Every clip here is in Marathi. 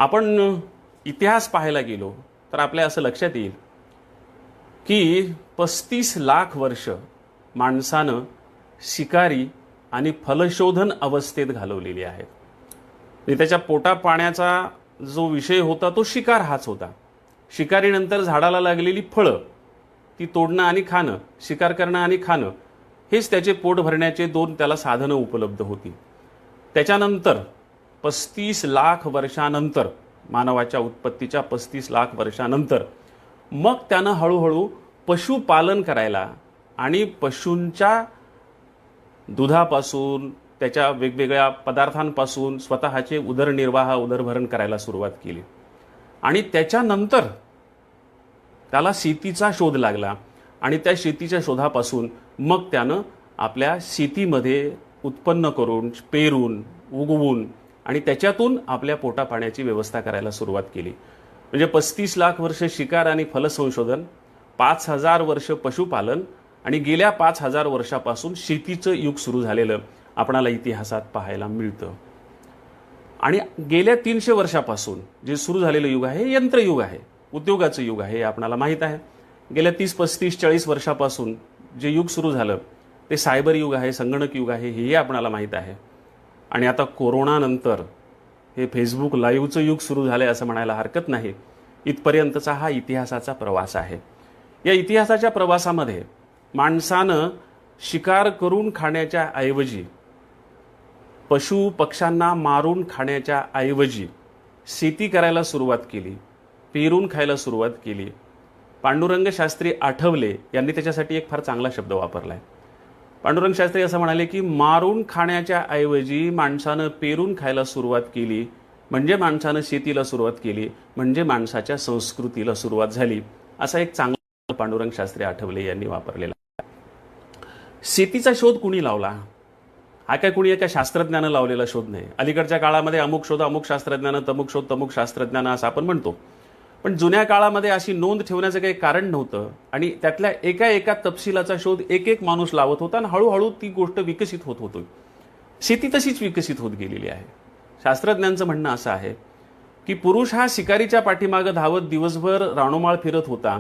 आपण इतिहास पाहायला गेलो तर आपल्या असं लक्षात येईल की 35 लाख वर्ष माणसानं शिकारी आणि फलशोधन अवस्थेत घालवलेली आहेत. त्याच्या पोटा पाण्याचा जो विषय होता तो शिकार हाच होता. शिकारीनंतर झाडाला लागलेली फळं ती तोडणं आणि खाणं, शिकार करणं आणि खाणं, हेच त्याचे पोट भरण्याचे दोन त्याला साधनं उपलब्ध होती. त्याच्यानंतर 35 लाख वर्षानंतर, मानवाच्या उत्पत्तीच्या 35 लाख वर्षानंतर मग त्यानं हळूहळू पशुपालन करायला आणि पशूंच्या दुधापासून, त्याच्या वेगवेगळ्या पदार्थांपासून स्वतःचे उदरभरण करायला सुरुवात केली. आणि त्याच्यानंतर त्याला शेतीचा शोध लागला आणि त्या शेतीच्या शोधापासून मग त्यानं आपल्या शेतीमध्ये उत्पन्न करून, पेरून, उगवून आणि त्याच्यातून आपल्या पोटा पाण्याची व्यवस्था करायला सुरुवात केली. म्हणजे 35 लाख वर्ष शिकार आणि फलसंशोधन, 5000 वर्ष पशुपालन आणि गेल्या 5000 वर्षापासून शेतीचं युग सुरू झालेलं आपणाला इतिहासात पाहायला मिळतं. आणि गेल्या 300 वर्षापासून जे सुरू झालेलं युग आहे हे यंत्रयुग आहे, उद्योगाचं युग आहे, हे आपणाला माहीत आहे. गेल्या 30, 35, 40 वर्षापासून जे युग सुरू झालं ते सायबर युग आहे, संगणक युग आहे, हेही आपणाला माहीत आहे. आणि आता कोरोनानंतर हे फेसबुक लाईव्हचं युग सुरू झालं आहे असं म्हणायला हरकत नाही. इथपर्यंतचा हा इतिहासाचा प्रवास आहे. या इतिहासाच्या प्रवासामध्ये माणसानं शिकार करून खाण्याच्या ऐवजी, पशु पक्ष्यांना मारून खाण्याच्या ऐवजी शेती करायला सुरुवात केली, पेरून खायला सुरुवात केली. पांडुरंग शास्त्री आठवले यांनी त्याच्यासाठी एक फार चांगला शब्द वापरला आहे. पांडुरंग शास्त्री असं म्हणाले की मारून खाण्याच्या ऐवजी माणसानं पेरून खायला सुरुवात केली, म्हणजे माणसानं शेतीला सुरुवात केली, म्हणजे माणसाच्या संस्कृतीला सुरुवात झाली. असा एक चांगला पांडुरंग शास्त्री आठवले यांनी वापरलेला. शेतीचा शोध कुणी लावला? हा काय कुणी एका शास्त्रज्ञानं लावलेला शोध नाही. अलीकडच्या काळामध्ये अमुक शोध अमुक शास्त्रज्ञानं, तमुक शोध तमुक शास्त्रज्ञानं असं आपण म्हणतो. पण जुन्या काळामध्ये अशी नोंद ठेवण्याचं काही कारण नव्हतं आणि त्यातल्या एका एका तपशिलाचा शोध एक एक माणूस लावत होता आणि हळूहळू ती गोष्ट विकसित होत होती. शेती तशीच विकसित होत गेलेली आहे. शास्त्रज्ञांचं म्हणणं असं आहे की पुरुष हा शिकारीच्या पाठीमागं धावत दिवसभर रानोमाळ फिरत होता.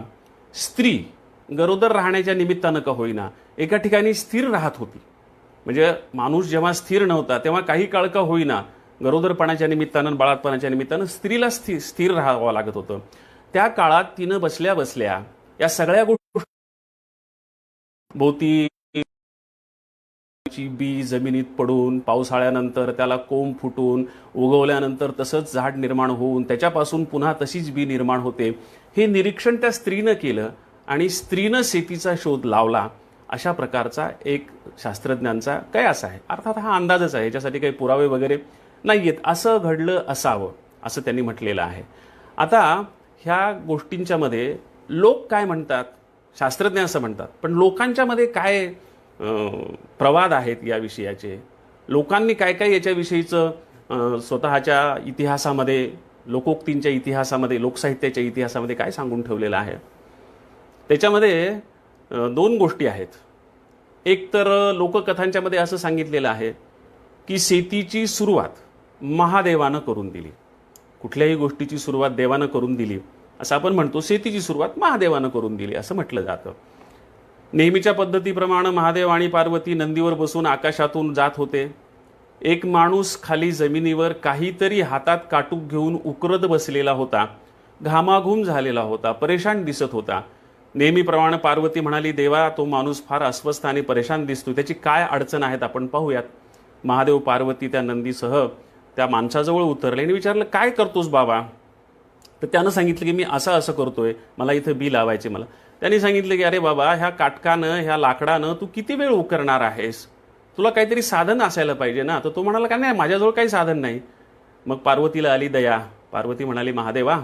स्त्री गरोदर राहण्याच्या निमित्तानं का होईना एका ठिकाणी स्थिर राहत होती. म्हणजे माणूस जेव्हा स्थिर नव्हता तेव्हा काही काळ का होईना गरोदरपणाच्या निमित्तानं, बाळातपणाच्या निमित्तानं स्त्रीला स्थिर राहावं लागत होतं. त्या काळात तिनं बसल्या बसल्या या सगळ्या गोष्टी, भोवती बी जमिनीत पडून, पावसाळ्यानंतर त्याला कोंब फुटून, उगवल्यानंतर तसंच झाड निर्माण होऊन त्याच्यापासून पुन्हा तशीच बी निर्माण होते, हे निरीक्षण त्या स्त्रीनं केलं आणि स्त्रीनं शेतीचा शोध लावला. अशा प्रकारचा एक शास्त्रज्ञांचा कयास आहे. अर्थात हा अंदाजच आहे, याच्यासाठी काही पुरावे वगैरे नाही आहेत. असं घडलं असावं असं त्यांनी म्हटलेलं आहे. आता ह्या गोष्टींच्या मध्ये लोक काय म्हणतात, शास्त्रज्ञ असं म्हणतात, पण लोकांच्या मध्ये काय प्रवाद आहेत या विषयाचे. लोकांनी काय काय याच्याविषयीचं स्वतःच्या इतिहासामध्ये, लोकोक्तींच्या इतिहासामध्ये, लोकसाहित्याच्या इतिहासामध्ये काय सांगून ठेवलेलं आहे. त्याच्यामध्ये दोन गोष्टी आहेत. एक तर लोककथांच्या मध्ये असं सांगितलेलं आहे की शेतीची सुरुवात महादेवानं करून दिली. कुठल्याही गोष्टीची सुरुवात देवानं करून दिली असं आपण म्हणतो. शेतीची सुरुवात महादेवानं करून दिली असं म्हटलं जातं. नेहमीच्या पद्धतीप्रमाणे महादेव आणि पार्वती नंदीवर बसून आकाशातून जात होते. एक माणूस खाली जमिनीवर काहीतरी हातात काटूक घेऊन उकरत बसलेला होता. घामाघूम झालेला होता, परेशान दिसत होता. नेहमीप्रमाणे पार्वती म्हणाली, देवा तो माणूस फार अस्वस्थ आणि परेशान दिसतो, त्याची काय अडचण आहेत आपण पाहूयात. महादेव पार्वती त्या नंदीसह त्या माणसाजवळ उतरले आणि विचारलं, काय करतोस बाबा? तर त्यानं सांगितलं की मी असं असं करतोय, मला इथं बी लावायचे. मला त्यांनी सांगितलं की अरे बाबा, ह्या काटकानं, ह्या लाकडानं तू किती वेळ उकरणार आहेस? तुला काहीतरी साधन असायला पाहिजे ना. तर तो म्हणाला का नाही, माझ्याजवळ काही साधन नाही. मग पार्वतीला आली दया. पार्वती म्हणाली, महादेवा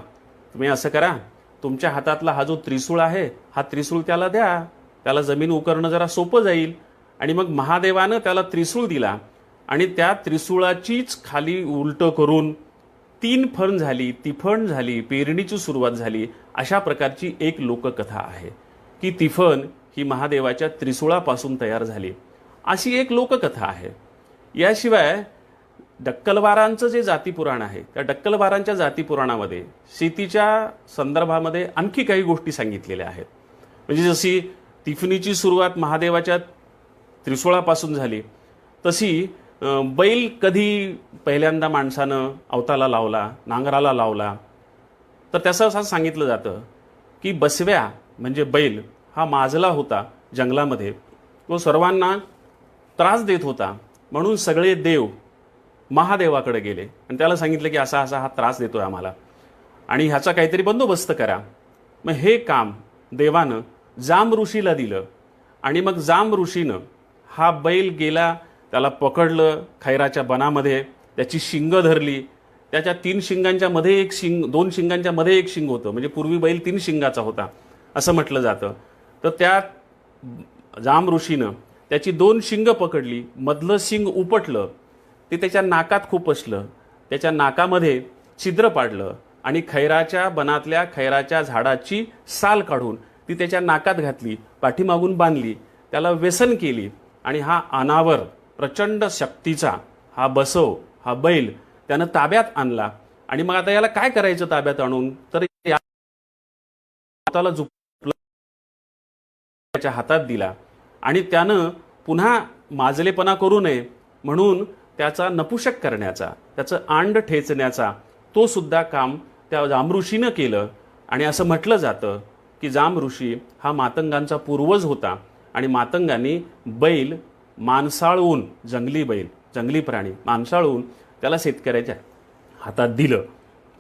तुम्ही असं करा, तुमच्या हातातला हा जो त्रिशूळ आहे, हा त्रिशूळ त्याला द्या, त्याला जमीन उकरणं जरा सोपं जाईल. आणि मग महादेवानं त्याला त्रिशूळ दिला आणि त्या त्रिशूळाचीच खाली उलटं करून 3 फण झाली, तिफण झाली, पेरणीची सुरुवात झाली. अशा प्रकारची एक लोककथा आहे की तिफण ही महादेवाच्या त्रिशूळापासून तयार झाली, अशी एक लोककथा आहे. याशिवाय डक्कलवारांचं जे जातीपुराण आहे त्या डक्कलवारांच्या जातीपुराणामध्ये शेतीच्या संदर्भामध्ये आणखी काही गोष्टी सांगितलेल्या आहेत. म्हणजे जशी तिफणीची सुरुवात महादेवाच्या त्रिशूळापासून झाली, तशी बैल कधी पहिल्यांदा माणसानं अवताला लावला, नांगराला लावला, तर त्याचं असं सांगितलं जातं की बसव्या म्हणजे बैल हा माजला होता जंगलामध्ये, तो सर्वांना त्रास देत होता, म्हणून सगळे देव महादेवाकडे गेले आणि त्याला सांगितलं की असा असा हा त्रास देतोय आम्हाला आणि ह्याचा काहीतरी बंदोबस्त करा. मग हे काम देवानं जांब ऋषीला दिलं आणि मग जांब ऋषीनं हा बैल गेला, त्याला पकडलं खैराच्या बनामध्ये, त्याची शिंग धरली, त्याच्या 3 शिंगांच्या मध्ये एक शिंग, 2 शिंगांच्या मध्ये एक शिंग होतं, म्हणजे पूर्वी बैल 3 शिंगाचा होता असं म्हटलं जातं. तर त्या जांब ऋषीनं त्याची 2 शिंग पकडली, मधलं शिंग उपटलं, ते त्याच्या नाकात खुपसलं, त्याच्या नाकामध्ये छिद्र पाडलं आणि खैराच्या बनातल्या खैराच्या झाडाची साल काढून ती त्याच्या नाकात घातली, पाठीमागून बांधली, त्याला व्यसन केली आणि हा अनावर प्रचंड शक्तीचा हा बसव, हा बैल त्यानं ताब्यात आणला. आणि मग आता याला काय करायचं ताब्यात आणून, तर हाताला त्याच्या हातात दिला आणि त्यानं पुन्हा माजलेपणा करू नये म्हणून त्याचा नपुषक करण्याचा, त्याचं आंड ठेचण्याचा तो सुद्धा काम त्या जांब ऋषीनं केलं. आणि असं म्हटलं जातं की जांब ऋषी हा मातंगांचा पूर्वज होता आणि मातंगांनी बैल माणसाळून, जंगली बैल, जंगली प्राणी माणसाळून त्याला शेतकऱ्याच्या हातात दिलं,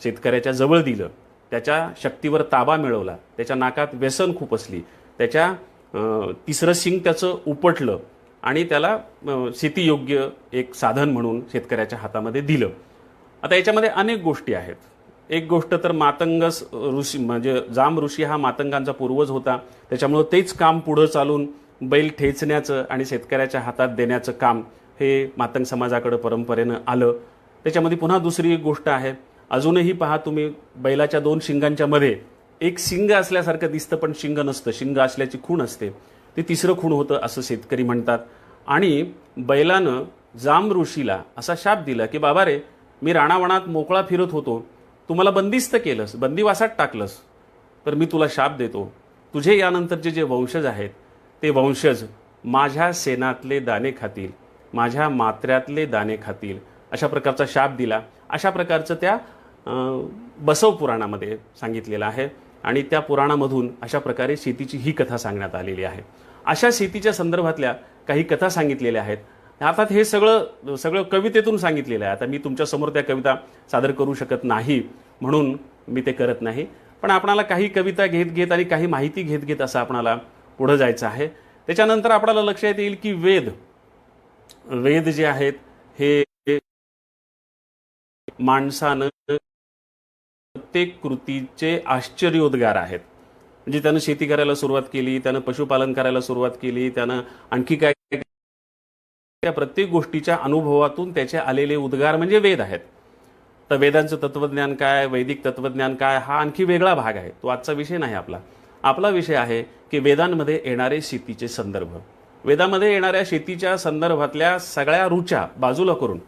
शेतकऱ्याच्या जवळ दिलं, त्याच्या शक्तीवर ताबा मिळवला, त्याच्या नाकात व्यसन खुपसली, त्याच्या 3रं शिंग त्याचं उपटलं आणि त्याला शेतीयोग्य एक साधन म्हणून शेतकऱ्याच्या हातामध्ये दिलं. आता याच्यामध्ये अनेक गोष्टी आहेत. एक गोष्ट तर मातंग ऋषी म्हणजे जांब ऋषी हा मातंगांचा पूर्वज होता, त्याच्यामुळं तेच काम पुढं चालून बैल ठेचण्याचं आणि शेतकऱ्याच्या हातात देण्याचं काम हे मातंग समाजाकडे परंपरेनं आलं. त्याच्यामध्ये पुन्हा दुसरी एक गोष्ट आहे, अजूनही पहा तुम्ही बैलाच्या 2 शिंगांच्या मध्ये एक शिंग असल्यासारखं दिसतं पण शिंग नसतं, शिंग असल्याची खूण असते, ते 3रं खूण होतं असं शेतकरी म्हणतात. आणि बैलानं जांब ऋषीला असा शाप दिला की बाबा रे, मी राणावनात मोकळा फिरत होतो, तू मला बंदिस्त केलंस, बंदिवासात टाकलंस, तर मी तुला शाप देतो, तुझे यानंतरचे जे वंशज आहेत ते वंशज माझ्या सेनातले दाणे खातील, माझ्या मात्र्यातले दाणे खातील, अशा प्रकारचा शाप दिला. अशा प्रकारचं त्या बसव पुराणामध्ये सांगितलेलं आहे आणि त्या पुराणामधून अशा प्रकारे शेतीची ही कथा सांगण्यात आलेली आहे. अशा शेतीच्या संदर्भातल्या काही कथा सांगितलेल्या आहेत. अर्थात हे सगळं कवितेतून सांगितलेलं आहे. आता मी तुमच्यासमोर त्या कविता सादर करू शकत नाही म्हणून मी ते करत नाही, पण आपणाला काही कविता घेत घेत आणि काही माहिती घेत घेत असं आपणाला पुढं जायचं आहे. त्याच्यानंतर आपल्याला लक्षात येईल की वेद जे आहेत हे माणसानं प्रत्येक कृतीचे आश्चर्योद्गार आहेत. म्हणजे त्यानं शेती करायला सुरुवात केली, त्यानं पशुपालन करायला सुरुवात केली, त्यानं आणखी काय, त्या प्रत्येक गोष्टीच्या अनुभवातून त्याचे आलेले उद्गार म्हणजे वेद आहेत. तर वेदांचं तत्वज्ञान काय, वैदिक तत्वज्ञान काय, हा आणखी वेगळा भाग आहे, तो आजचा विषय नाही आपला. आपला विषय आहे की वेदांमध्ये येणारे शेतीचे संदर्भ. वेदामध्ये येणाऱ्या शेतीच्या संदर्भातल्या सगळ्या रुचा बाजूला करून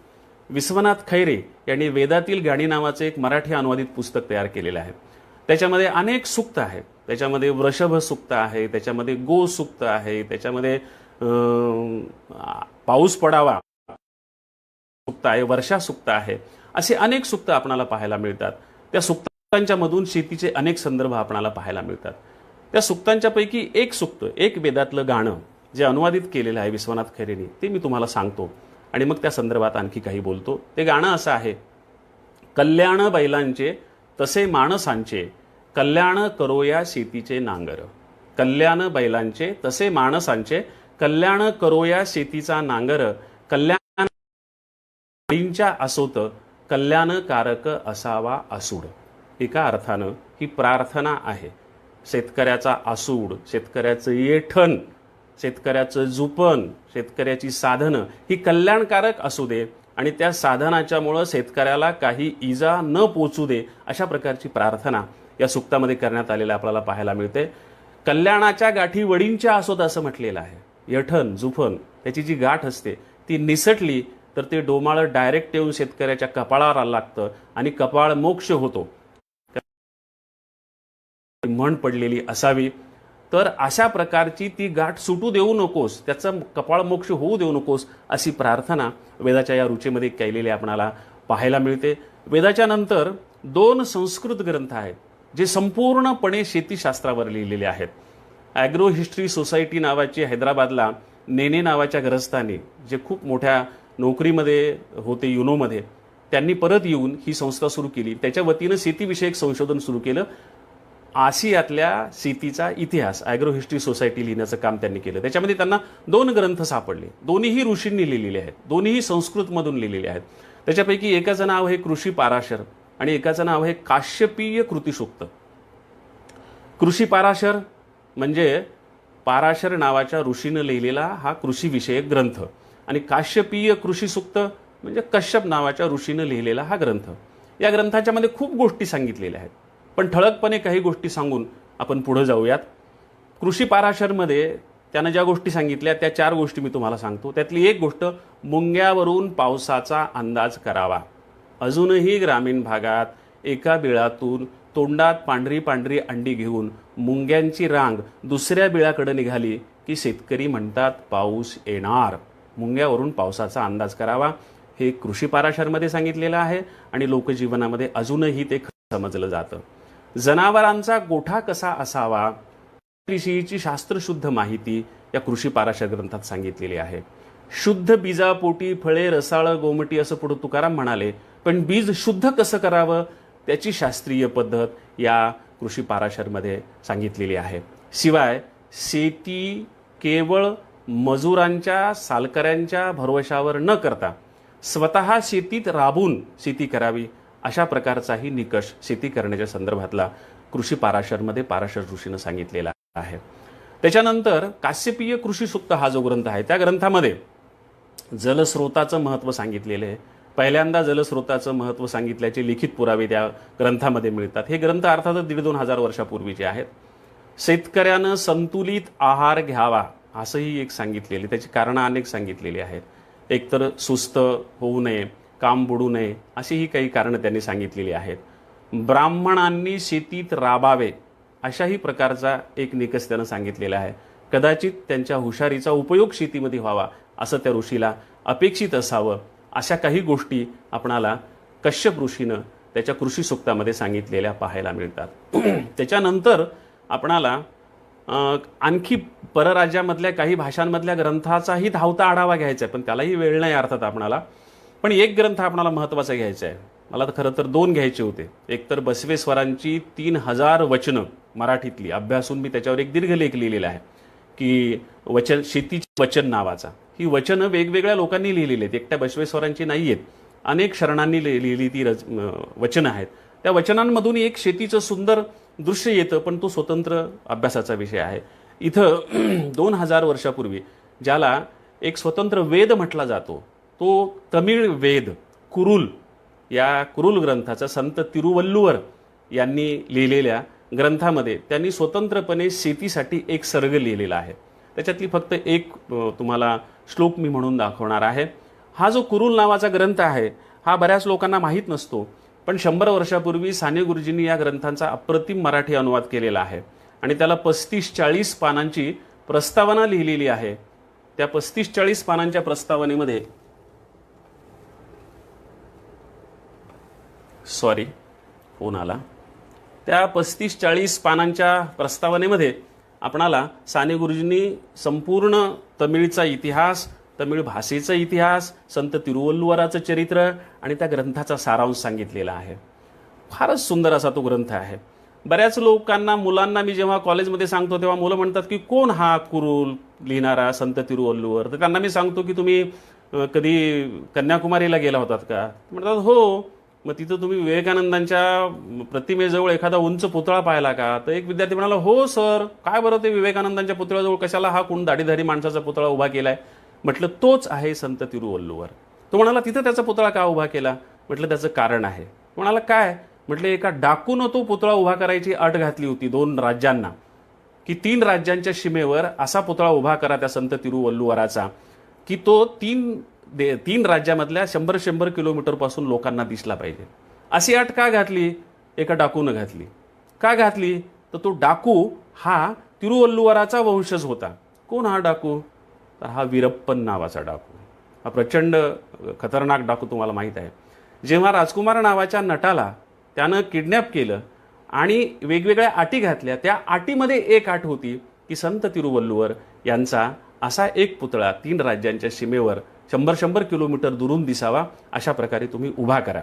विश्वनाथ खैरे यांनी वेदातील गाणी नावाचे एक मराठी अनुवादित पुस्तक तयार केलेलं आहे. त्याच्यामध्ये अनेक सूक्त आहेत, त्याच्यामध्ये वृषभ सूक्त आहे, त्याच्यामध्ये गो सूक्त आहे, त्याच्यामध्ये पाऊस पडावा सूक्त आहे, वर्षा सूक्त आहे, असे अनेक सूक्त आपणाला पाहायला मिळतात. त्या सूक्तांच्या मधून शेतीचे अनेक संदर्भ आपणाला पाहायला मिळतात. त्या सूक्तांच्या पैकी एक सूक्त, एक वेदातलं गाणं जे अनुवादित केलेलं आहे विश्वनाथ खैरेंनी, ते मी तुम्हाला सांगतो आणि मग त्या संदर्भात आणखी काही बोलतो. ते गाणं असं आहे, कल्याण बैलांचे तसे माणसांचे, कल्याण करोया शेतीचे नांगर. कल्याण बैलांचे तसे माणसांचे, कल्याण करोया शेतीचा नांगर. कल्याण बैलांच्या असोत, कल्याणकारक असावा आसूड. एका अर्थानं ही प्रार्थना आहे. शेतकऱ्याचा आसूड, शेतकऱ्याचं येठण, शेतकऱ्याचं जुपण, शेतकऱ्याची साधनं ही कल्याणकारक असू दे आणि त्या साधनाच्यामुळं शेतकऱ्याला काही इजा न पोचू दे, अशा प्रकारची प्रार्थना या सूक्तामध्ये करण्यात आलेल्या आपल्याला पाहायला मिळते. कल्याणाच्या गाठी वडींच्या असोत असं म्हटलेलं आहे. येठण, जुफण त्याची जी गाठ असते ती निसटली तर ते डोमाळं डायरेक्ट येऊन शेतकऱ्याच्या कपाळावर लागतं आणि कपाळ मोक्ष होतो, म्हण पडलेली असावी. तर अशा प्रकारची ती गाठ सुटू देऊ नकोस, त्याचं कपाळ मोक्ष होऊ देऊ नकोस, अशी प्रार्थना वेदाच्या या रुचेमध्ये केलेली आपणाला पाहायला मिळते. वेदाच्या नंतर 2 संस्कृत ग्रंथ आहेत जे संपूर्णपणे शेतीशास्त्रावर लिहिलेले आहेत. ॲग्रो हिस्ट्री सोसायटी नावाची हैदराबादला नेने नावाच्या ग्रस्तांनी, जे खूप मोठ्या नोकरीमध्ये होते युनोमध्ये, त्यांनी परत येऊन ही संस्था सुरू केली. त्याच्या वतीनं शेतीविषयक संशोधन सुरू केलं. आशियातल्या शेतीचा इतिहास ॲग्रो हिस्ट्री सोसायटी लिहिण्याचं काम त्यांनी केलं. त्याच्यामध्ये त्यांना 2 ग्रंथ सापडले. दोन्हीही ऋषींनी लिहिलेले आहेत, दोन्हीही संस्कृतमधून लिहिलेले आहेत. त्याच्यापैकी एकाचं नाव आहे कृषी पाराशर आणि एकाचं नाव आहे काश्यपीय कृतिसूक्त. कृषी पाराशर म्हणजे पाराशर नावाच्या ऋषीनं लिहिलेला हा कृषीविषयक ग्रंथ, आणि काश्यपीय कृषीसूक्त म्हणजे कश्यप नावाच्या ऋषीनं लिहिलेला हा ग्रंथ. या ग्रंथाच्या मध्ये खूप गोष्टी सांगितलेल्या आहेत, पण ठळकपणे काही गोष्टी सांगून आपण पुढे जाऊयात. कृषी पाराशरमध्ये त्यानं ज्या गोष्टी सांगितल्या त्या 4 गोष्टी मी तुम्हाला सांगतो. त्यातली एक गोष्ट, मुंग्यावरून पावसाचा अंदाज करावा. अजूनही ग्रामीण भागात एका बिळातून तोंडात पांढरी पांढरी अंडी घेऊन मुंग्यांची रांग दुसऱ्या बिळाकडे निघाली की शेतकरी म्हणतात पाऊस येणार. मुंग्यावरून पावसाचा अंदाज करावा हे कृषी पाराशरमध्ये सांगितलेलं आहे आणि लोकजीवनामध्ये अजूनही ते समजलं जातं. जनावरांचा गोठा कसा असावा विषयीची शास्त्रशुद्ध माहिती या कृषी पाराशर ग्रंथात सांगितलेली आहे. शुद्ध बीजापोटी फळे रसाळ गोमटी असं पुढे तुकाराम म्हणाले, पण बीज शुद्ध कसं करावं त्याची शास्त्रीय पद्धत या कृषी पाराशरमध्ये सांगितलेली आहे. शिवाय शेती केवळ मजुरांच्या सालकऱ्यांच्या भरवशावर न करता स्वतः शेतीत राबून शेती करावी, अशा प्रकारचाही निकष शेती करण्याच्या संदर्भातला कृषी पाराशरमध्ये पाराशर ऋषीनं सांगितलेला आहे. त्याच्यानंतर काश्यपीय कृषीसूक्त हा जो ग्रंथ आहे त्या ग्रंथामध्ये जलस्रोताचं महत्त्व सांगितलेलं आहे. पहिल्यांदा जलस्रोताचं महत्त्व सांगितल्याचे लिखित पुरावे त्या ग्रंथामध्ये मिळतात. हे ग्रंथ अर्थातच 1,500 वर्षापूर्वीचे आहेत. शेतकऱ्यानं संतुलित आहार घ्यावा असंही एक सांगितलेले, त्याची कारणं अनेक सांगितलेली आहेत. एकतर सुस्त होऊ नये, काम बुडू नये, अशीही काही कारणं त्यांनी सांगितलेली आहेत. ब्राह्मणांनी शेतीत राबावे अशाही प्रकारचा एक निकष त्यानं सांगितलेला आहे. कदाचित त्यांच्या हुशारीचा उपयोग शेतीमध्ये व्हावा असं त्या ऋषीला अपेक्षित असावं, अशा काही गोष्टी आपणाला कश्यप ऋषीनं त्याच्या कृषी सूक्तामध्ये सांगितलेल्या पाहायला मिळतात. त्याच्यानंतर आपणाला आणखी परराज्यामधल्या काही भाषांमधल्या ग्रंथाचाही धावता आढावा घ्यायचा आहे, पण त्यालाही वेळ नाही अर्थात आपणाला. पण एक ग्रंथ आपणाला महत्त्वाचा घ्यायचा आहे. मला तर खरं तर 2 घ्यायचे होते. एक तर बसवेश्वरांची 3000 वचनं मराठीतली अभ्यासून मी त्याच्यावर एक दीर्घ लेख लिहिलेला आहे की वचन शेतीची वचन नावाचा. ही वचनं वेगवेगळ्या लोकांनी लिहिलेली आहेत, एकट्या बसवेश्वरांची नाही आहेत. अनेक शरणांनी लिहिली ती वचनं आहेत. त्या वचनांमधून एक शेतीचं सुंदर दृश्य येतं, पण तो स्वतंत्र अभ्यासाचा विषय आहे. इथं 2000 वर्षापूर्वी ज्याला एक स्वतंत्र वेद म्हटला जातो, तो तमिळ वेद कुरुल, या कुरुल ग्रंथाचा संत तिरुवल्लुवर यांनी लिहिलेल्या ग्रंथामध्ये त्यांनी स्वतंत्रपणे शेतीसाठी एक सर्ग लिहिलेला आहे. त्याच्यातली फक्त एक तुम्हाला श्लोक मी म्हणून दाखवणार आहे. हा जो कुरुल नावाचा ग्रंथ आहे हा बऱ्याच लोकांना माहीत नसतो, पण 100 वर्षापूर्वी साने गुरुजींनी या ग्रंथांचा अप्रतिम मराठी अनुवाद केलेला आहे आणि त्याला 35-40 पानांची प्रस्तावना लिहिलेली आहे. त्या 35-40 पानांच्या प्रस्तावनेमध्ये फोन आला. त्या 35-40 पानांच्या प्रस्तावनेमध्ये आपणाला साने गुरुजींनी संपूर्ण तमिळचा इतिहास, तमिळ भाषेचा इतिहास, संत तिरुवल्लुवराचं चरित्र आणि त्या ग्रंथाचा सारांश सांगितलेला आहे. फारच सुंदर असा तो ग्रंथ आहे. बऱ्याच लोकांना, मुलांना मी जेव्हा कॉलेजमध्ये सांगतो तेव्हा मुलं म्हणतात की कोण हा कुरुल लिहिणारा संत तिरुवल्लुवर. तर त्यांना मी सांगतो की तुम्ही कधी कन्याकुमारीला गेला होतात का? म्हणतात हो. मग तिथं तुम्ही विवेकानंदांच्या प्रतिमेजवळ एखादा उंच पुतळा पाहिला का? तर एक विद्यार्थी म्हणाला हो सर. काय बरं ते विवेकानंदांच्या पुतळ्याजवळ कशाला हा कोण दाढीधारी माणसाचा पुतळा उभा केलाय? म्हटलं तोच आहे संत तिरुवल्लुवर. तो म्हणाला तिथं त्याचा पुतळा का उभा केला? म्हटलं त्याचं कारण आहे. म्हणाला काय? म्हटलं एका डाकून तो पुतळा उभा करायची अट घातली होती 2 राज्यांना की 3 राज्यांच्या सीमेवर असा पुतळा उभा करा त्या संत तिरुवल्लुवराचा की तो तीन राज्यामधल्या 100 किलोमीटरपासून लोकांना दिसला पाहिजे. अशी अट का घातली? एका डाकूनं घातली. का घातली? तर तो डाकू हा तिरुवल्लुवराचा वंशज होता. कोण हा डाकू? तर हा वीरप्पन नावाचा डाकू. हा प्रचंड खतरनाक डाकू तुम्हाला माहीत आहे. जेव्हा राजकुमार नावाच्या नटाला त्यानं किडनॅप केलं आणि वेगवेगळ्या अटी घातल्या, त्या अटीमध्ये एक अट होती की संत तिरुवल्लुवर यांचा असा एक पुतळा 3 राज्यांच्या सीमेवर 100 किलोमीटर दुरून दिसावा, अशा प्रकारे तुम्ही उभा करा.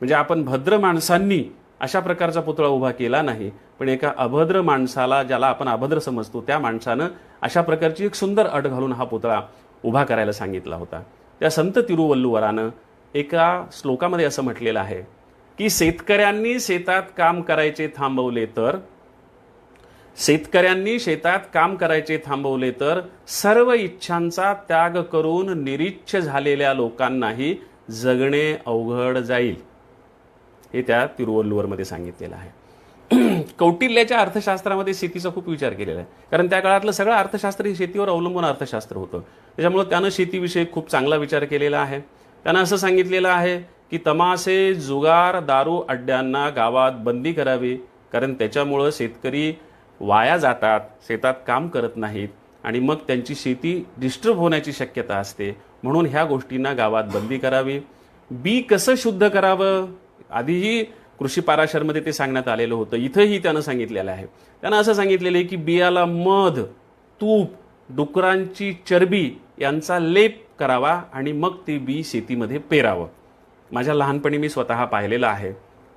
म्हणजे आपण भद्र माणसांनी अशा प्रकारचा पुतळा उभा केला नाही, पण एका अभद्र माणसाला, ज्याला आपण अभद्र समजतो, त्या माणसानं अशा प्रकारची एक सुंदर अट घालून हा पुतळा उभा करायला सांगितला होता. त्या संत तिरुवल्लुवरानं एका श्लोकामध्ये असं म्हटलेलं आहे की शेतकऱ्यांनी शेतात काम करायचे थांबवले तर सर्व इच्छांचा त्याग करून निरीच्छ झालेल्या लोकांनाही जगणे अवघड जाईल. हे त्या तिरुवल्लुवरमध्ये सांगितलेलं आहे. कौटिल्याच्या अर्थशास्त्रामध्ये शेतीचा खूप विचार केलेला आहे, कारण त्या काळातलं सगळं अर्थशास्त्र हे शेतीवर अवलंबून अर्थशास्त्र होतं. त्याच्यामुळे त्यानं शेतीविषयी खूप चांगला विचार केलेला आहे. त्यानं असं सांगितलेलं आहे की तमाशे, जुगार, दारू अड्ड्यांना गावात बंदी करावी, कारण त्याच्यामुळं शेतकरी वाया जातात, शेतात काम करत नाहीत आणि मग त्यांची शेती डिस्टर्ब होण्याची शक्यता असते. म्हणून ह्या गोष्टींना गावात बंदी करावी. बी कसं शुद्ध करावं, आधीही कृषी पाराशरमध्ये ते सांगण्यात आलेलं होतं, इथंही त्यानं सांगितलेलं आहे. त्यानं असं सांगितलेलं आहे की बियाला मध, तूप, डुकरांची चरबी यांचा लेप करावा आणि मग ते बी शेतीमध्ये पेरावं. माझ्या लहानपणी मी स्वतः पाहिलेलं आहे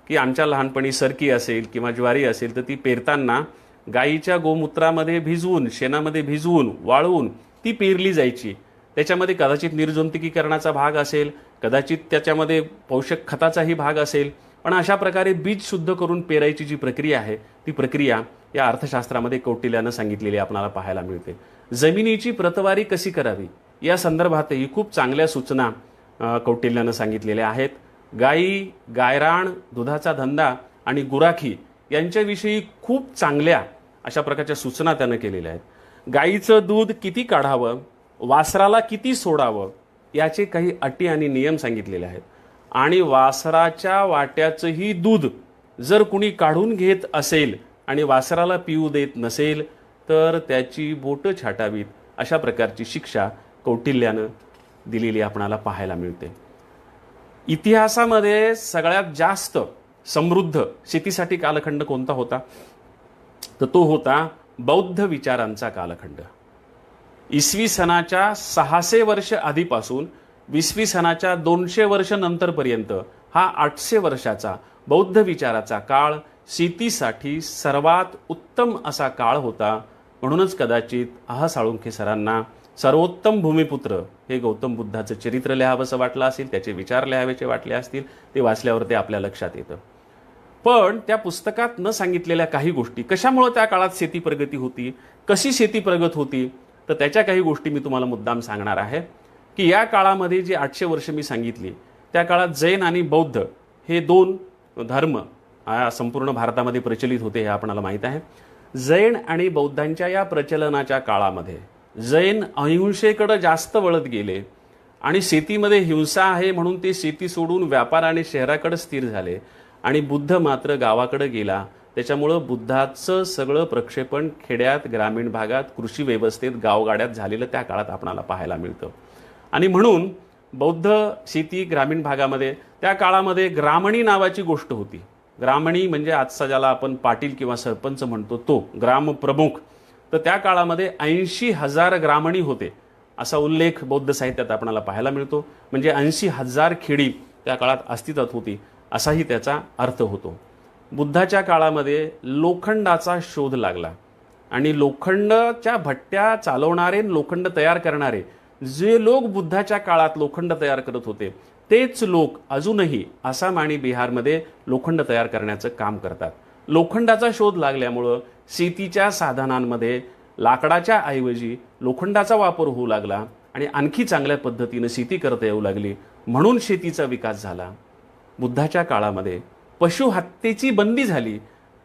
की आमच्या लहानपणी सरकी असेल किंवा ज्वारी असेल तर ती पेरताना गाईच्या गोमूत्रामध्ये भिजवून, शेणामध्ये भिजवून, वाळवून ती पेरली जायची. त्याच्यामध्ये कदाचित निर्जंतुकीकरणाचा भाग असेल, कदाचित त्याच्यामध्ये पोषक खताचाही भाग असेल, पण अशा प्रकारे बीज शुद्ध करून पेरायची जी प्रक्रिया आहे, ती प्रक्रिया या अर्थशास्त्रामध्ये कौटिल्यानं सांगितलेली आपल्याला पाहायला मिळते. जमिनीची प्रतवारी कशी करावी या संदर्भातही खूप चांगल्या सूचना कौटिल्यानं सांगितलेल्या आहेत. गायी, गायरान, दुधाचा धंदा आणि गुराखी यांच्याविषयी खूप चांगल्या अशा प्रकारच्या सूचना त्यानं केलेल्या आहेत. गायीचं दूध किती काढावं, वासराला किती सोडावं, याचे काही अटी आणि नियम सांगितलेले आहेत. आणि वासराच्या वाट्याचंही दूध जर कुणी काढून घेत असेल आणि वासराला पिऊ देत नसेल तर त्याची बोटं छाटावीत, अशा प्रकारची शिक्षा कौटिल्यानं दिलेली आपणाला पाहायला मिळते. इतिहासामध्ये सगळ्यात जास्त समृद्ध शेतीसाठी कालखंड कोणता होता? तर तो होता बौद्ध विचारांचा कालखंड. इसवी सनाच्या 600 वर्ष आधीपासून 20वी सनाच्या 200 वर्ष नंतरपर्यंत हा 800 वर्षाचा बौद्ध विचाराचा काळ शेतीसाठी सर्वात उत्तम असा काळ होता. म्हणूनच कदाचित साळुंखे सरांना सर्वोत्तम भूमिपुत्र हे गौतम बुद्धाचं चरित्र लिहावंसं वाटलं असेल, त्याचे विचार लिहावेचे वाटले असतील, ते वाचल्यावर ते आपल्या लक्षात येतं. पण त्या पुस्तकात न सांगितलेल्या काही गोष्टी, कशामुळे त्या काळात शेती प्रगती होती, कशी शेती प्रगत होती, तर त्याच्या काही गोष्टी मी तुम्हाला मुद्दाम सांगणार आहे. की या काळामध्ये जी 800 वर्ष मी सांगितली, त्या काळात जैन आणि बौद्ध हे 2 धर्म संपूर्ण भारतामध्ये प्रचलित होते, हे आपल्याला माहीत आहे. जैन आणि बौद्धांच्या या प्रचलनाच्या काळामध्ये जैन अहिंसेकडे जास्त वळत गेले आणि शेतीमध्ये हिंसा आहे म्हणून ते शेती सोडून व्यापार आणि शहराकडे स्थिर झाले. आणि बुद्ध मात्र गावाकडे गेला. त्याच्यामुळं बुद्धाचं सगळं प्रक्षेपण खेड्यात, ग्रामीण भागात, कृषी व्यवस्थेत, गावगाड्यात झालेलं त्या काळात आपणाला पाहायला मिळतं. आणि म्हणून बौद्ध शेती ग्रामीण भागामध्ये त्या काळामध्ये ग्रामणी नावाची गोष्ट होती. ग्रामणी म्हणजे आजचा ज्याला आपण पाटील किंवा सरपंच म्हणतो तो ग्रामप्रमुख. तर त्या काळामध्ये 80,000 ग्रामणी होते असा उल्लेख बौद्ध साहित्यात आपल्याला पाहायला मिळतो. म्हणजे 80,000 खेडी त्या काळात अस्तित्वात होती असाही त्याचा अर्थ होतो. बुद्धाच्या काळामध्ये लोखंडाचा शोध लागला आणि लोखंडाच्या भट्ट्या चालवणारे, लोखंड तयार करणारे जे लोक बुद्धाच्या काळात लोखंड तयार करत होते तेच लोक अजूनही आसाम आणि बिहारमध्ये लोखंड तयार करण्याचं काम करतात. लोखंडाचा शोध लागल्यामुळं शेतीच्या साधनांमध्ये लाकडाच्या ऐवजी लोखंडाचा वापर होऊ लागला आणि आणखी चांगल्या पद्धतीने शेती करता येऊ लागली. म्हणून शेतीचा विकास झाला. बुद्धाच्या काळामध्ये पशुहत्येची बंदी झाली.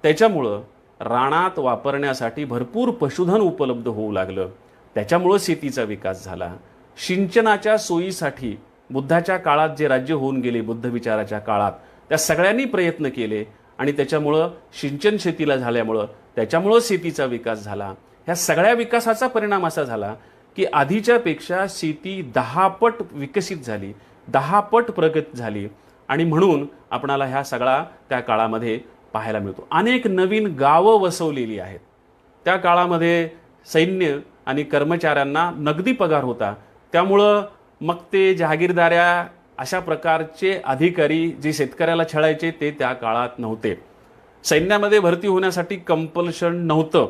त्याच्यामुळं रानात वापरण्यासाठी भरपूर पशुधन उपलब्ध होऊ लागलं. त्याच्यामुळं शेतीचा विकास झाला. सिंचनाच्या सोयीसाठी बुद्धाच्या काळात जे राज्य होऊन गेले, बुद्ध विचाराच्या काळात, त्या सगळ्यांनी प्रयत्न केले आणि त्याच्यामुळं सिंचन शेतीला झाल्यामुळं त्याच्यामुळं शेतीचा विकास झाला. ह्या सगळ्या विकासाचा परिणाम असा झाला की आधीच्या पेक्षा शेती 10 पट विकसित झाली, 10 पट प्रगत झाली आणि म्हणून आपणाला ह्या सगळा त्या काळामध्ये पाहायला मिळतो. अनेक नवीन गावं वसवलेली आहेत. त्या काळामध्ये सैन्य आणि कर्मचाऱ्यांना नगदी पगार होता, त्यामुळं मग ते जहागीरदाऱ्या अशा प्रकारचे अधिकारी जे शेतकऱ्याला छळायचे ते त्या काळात नव्हते. सैन्यामध्ये भरती होण्यासाठी कंपल्शन नव्हतं.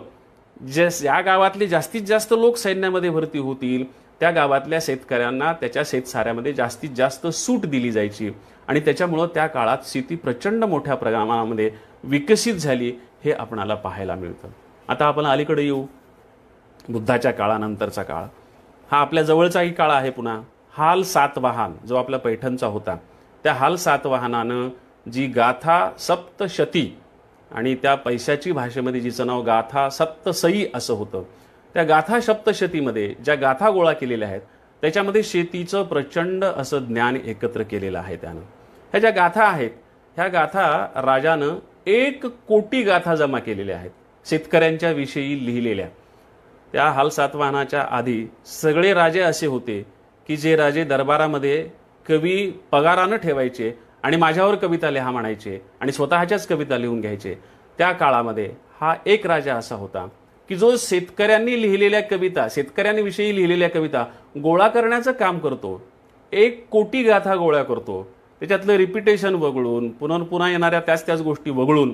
ज्या गावातले जास्तीत जास्त लोक सैन्यामध्ये भरती होतील त्या गावातल्या शेतकऱ्यांना त्याच्या शेतसाऱ्यामध्ये जास्तीत जास्त सूट दिली जायची आणि त्याच्यामुळं त्या काळात शेती प्रचंड मोठ्या प्रमाणामध्ये विकसित झाली, हे आपणाला पाहायला मिळतं. आता आपण अलीकडे येऊ. बुद्धाच्या काळानंतरचा काळ हा आपल्या जवळचाही काळ आहे. पुन्हा हाल सातवाहन जो आपल्या पैठणचा होता, त्या हाल सातवाहनानं जी गाथा सप्तशती आणि त्या पैशाची भाषेमध्ये जिचं नाव गाथा सप्तसई असं होतं, त्या गाथा सप्तशतीमध्ये ज्या गाथा गोळा केलेल्या आहेत त्याच्यामध्ये शेतीचं प्रचंड असं ज्ञान एकत्र केलेलं आहे त्यानं. ह्या ज्या गाथा आहेत ह्या गाथा राजानं 1 कोटी गाथा जमा केलेल्या आहेत शेतकऱ्यांच्या विषयी लिहिलेल्या. त्या हाल सातवाहनाच्या आधी सगळे राजे असे होते की जे राजे दरबारामध्ये कवी पगारानं ठेवायचे आणि माझ्यावर कविता लिहा म्हणायचे आणि स्वतःच्याच कविता लिहून घ्यायचे. त्या काळामध्ये हा एक राजा असा होता की जो शेतकऱ्यांनी लिहिलेल्या कविता, शेतकऱ्यांविषयी लिहिलेल्या कविता गोळा करण्याचं काम करतो. 1 कोटी गाथा गोळा करतो. त्याच्यातलं रिपिटेशन वगळून पुन्हा येणाऱ्या त्याच गोष्टी वगळून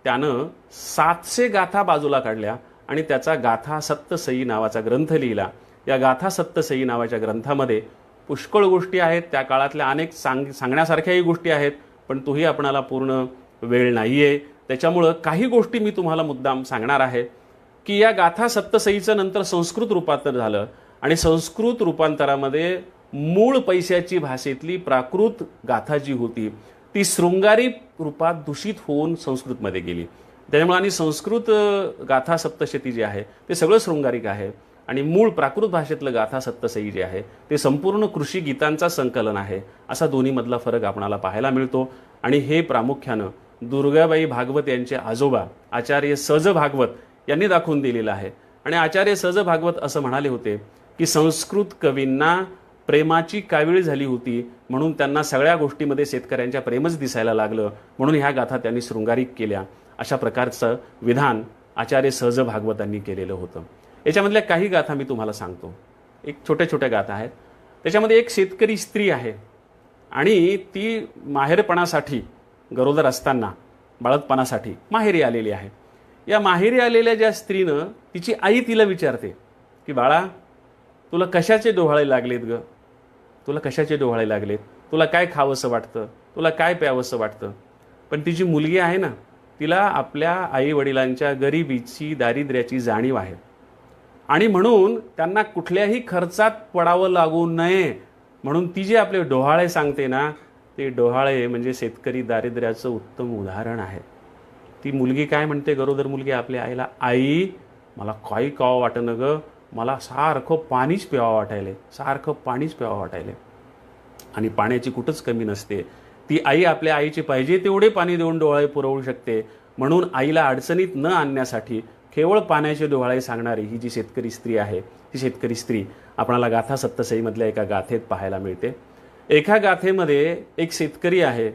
त्यानं 700 गाथा बाजूला काढल्या आणि त्याचा गाथा सप्तसई नावाचा ग्रंथ लिहिला. या गाथा सप्तसई नावाच्या ग्रंथामध्ये पुष्कळ गोष्टी आहेत. त्या काळातल्या अनेक सांगण्यासारख्याही गोष्टी आहेत, पण तोही आपणाला पूर्ण वेळ नाहीये. त्याच्यामुळं काही गोष्टी मी तुम्हाला मुद्दाम सांगणार आहे की या गाथा सप्तसईचं नंतर संस्कृत रूपांतर झालं आणि संस्कृत रूपांतरामध्ये मूळ पैशाची भाषेतली प्राकृत गाथा जी होती ती शृंगारी रूपात दूषित होऊन संस्कृतमध्ये गेली. त्याच्यामुळे आणि संस्कृत गाथा सप्तशती जे आहे ते सगळं शृंगारिक आहे आणि मूळ प्राकृत भाषेतलं गाथा सप्तसई जे आहे ते संपूर्ण कृषी गीतांचा संकलन आहे. असा दोन्हीमधला फरक आपणाला पाहायला मिळतो आणि हे प्रामुख्यानं दुर्गाबाई भागवत यांचे आजोबा आचार्य सहज भागवत यांनी दाखवून दिलेलं आहे. आणि आचार्य सहज भागवत असं म्हणाले होते की संस्कृत कवींना प्रेमाची कावीळ झाली होती म्हणून त्यांना सगळ्या गोष्टीमध्ये शेतकऱ्यांच्या प्रेमच दिसायला लागलं, म्हणून ह्या गाथा त्यांनी शृंगारिक केल्या. अशा प्रकारचं विधान आचार्य सहज भागवतांनी केलेलं होतं. याच्यामधल्या काही गाथा मी तुम्हाला सांगतो. एक छोट्या गाथा आहेत. त्याच्यामध्ये एक शेतकरी स्त्री आहे आणि ती माहेरपणासाठी गरोदर असताना बाळंतपणासाठी माहेरी आलेली आहे. या माहेरी आलेल्या ज्या स्त्रीनं तिची आई तिला विचारते की बाळा तुला कशाचे डोहाळे लागलेत ग, तुला कशाचे डोहाळे लागलेत, तुला काय खावंसं वाटतं, तुला काय प्यावंसं वाटतं. पण तिची मुलगी आहे ना, तिला आपल्या आई वडिलांच्या गरिबीची दारिद्र्याची जाणीव आहे आणि म्हणून त्यांना कुठल्याही खर्चात पडावं लागू नये म्हणून ती जे आपले डोहाळे सांगते ना, ते डोहाळे म्हणजे शेतकरी दारिद्र्याचं उत्तम उदाहरण आहे. ती मुलगी काय म्हणते, गरोदर मुलगी आपल्या आईला, आई मला काही खावं वाटणं ग, मला सारखं पाणीच प्यावं वाटायले, सारखं पाणीच प्यावं वाटायले. आणि पाण्याची कुठंच कमी नसते. ती आई आपल्या आईचे पाहिजे तेवढे पाणी देऊन डोहाळे पुरवू शकते. म्हणून आईला अडचणीत न आणण्यासाठी केवळ पाण्याचे डोहाळे सांगणारी ही जी शेतकरी स्त्री आहे, ही शेतकरी स्त्री आपणाला गाथा सप्तसईमधल्या एका गाथेत पाहायला मिळते. एका गाथेमध्ये एक शेतकरी आहे,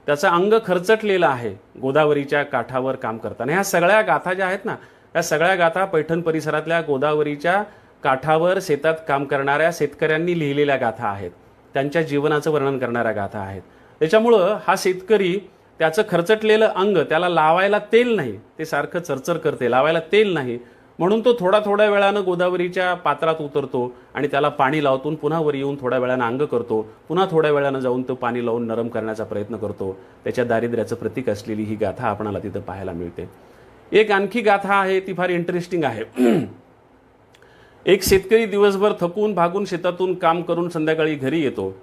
त्याचं अंग खरचटलेलं आहे गोदावरीच्या काठावर काम करताना. ह्या सगळ्या गाथा ज्या आहेत ना, या सगळ्या गाथा पैठण परिसरातल्या गोदावरीच्या काठावर शेतात काम करणाऱ्या शेतकऱ्यांनी लिहिलेल्या गाथा आहेत. त्यांच्या जीवनाचं वर्णन करणाऱ्या गाथा आहेत. त्याच्यामुळं हा शेतकरी त्याचं खरचटलेलं अंग, त्याला लावायला तेल नाही, ते सारखं चरचर करते, लावायला तेल नाही, म्हणून तो थोड्या वेळानं गोदावरीच्या पात्रात उतरतो आणि त्याला पाणी लावतून पुन्हा वर येऊन थोड्या वेळानं अंग करतो, पुन्हा थोड्या वेळानं जाऊन तो पाणी लावून नरम करण्याचा प्रयत्न करतो. त्याच्या दारिद्र्याचं प्रतीक असलेली ही गाथा आपणाला तिथं पाहायला मिळते. एक आणखी गाथा आहे, ती फार इंटरेस्टिंग आहे. एक शेतकरी दिवसभर थकून भागून शेतातून काम करून संध्याकाळी घरी येतो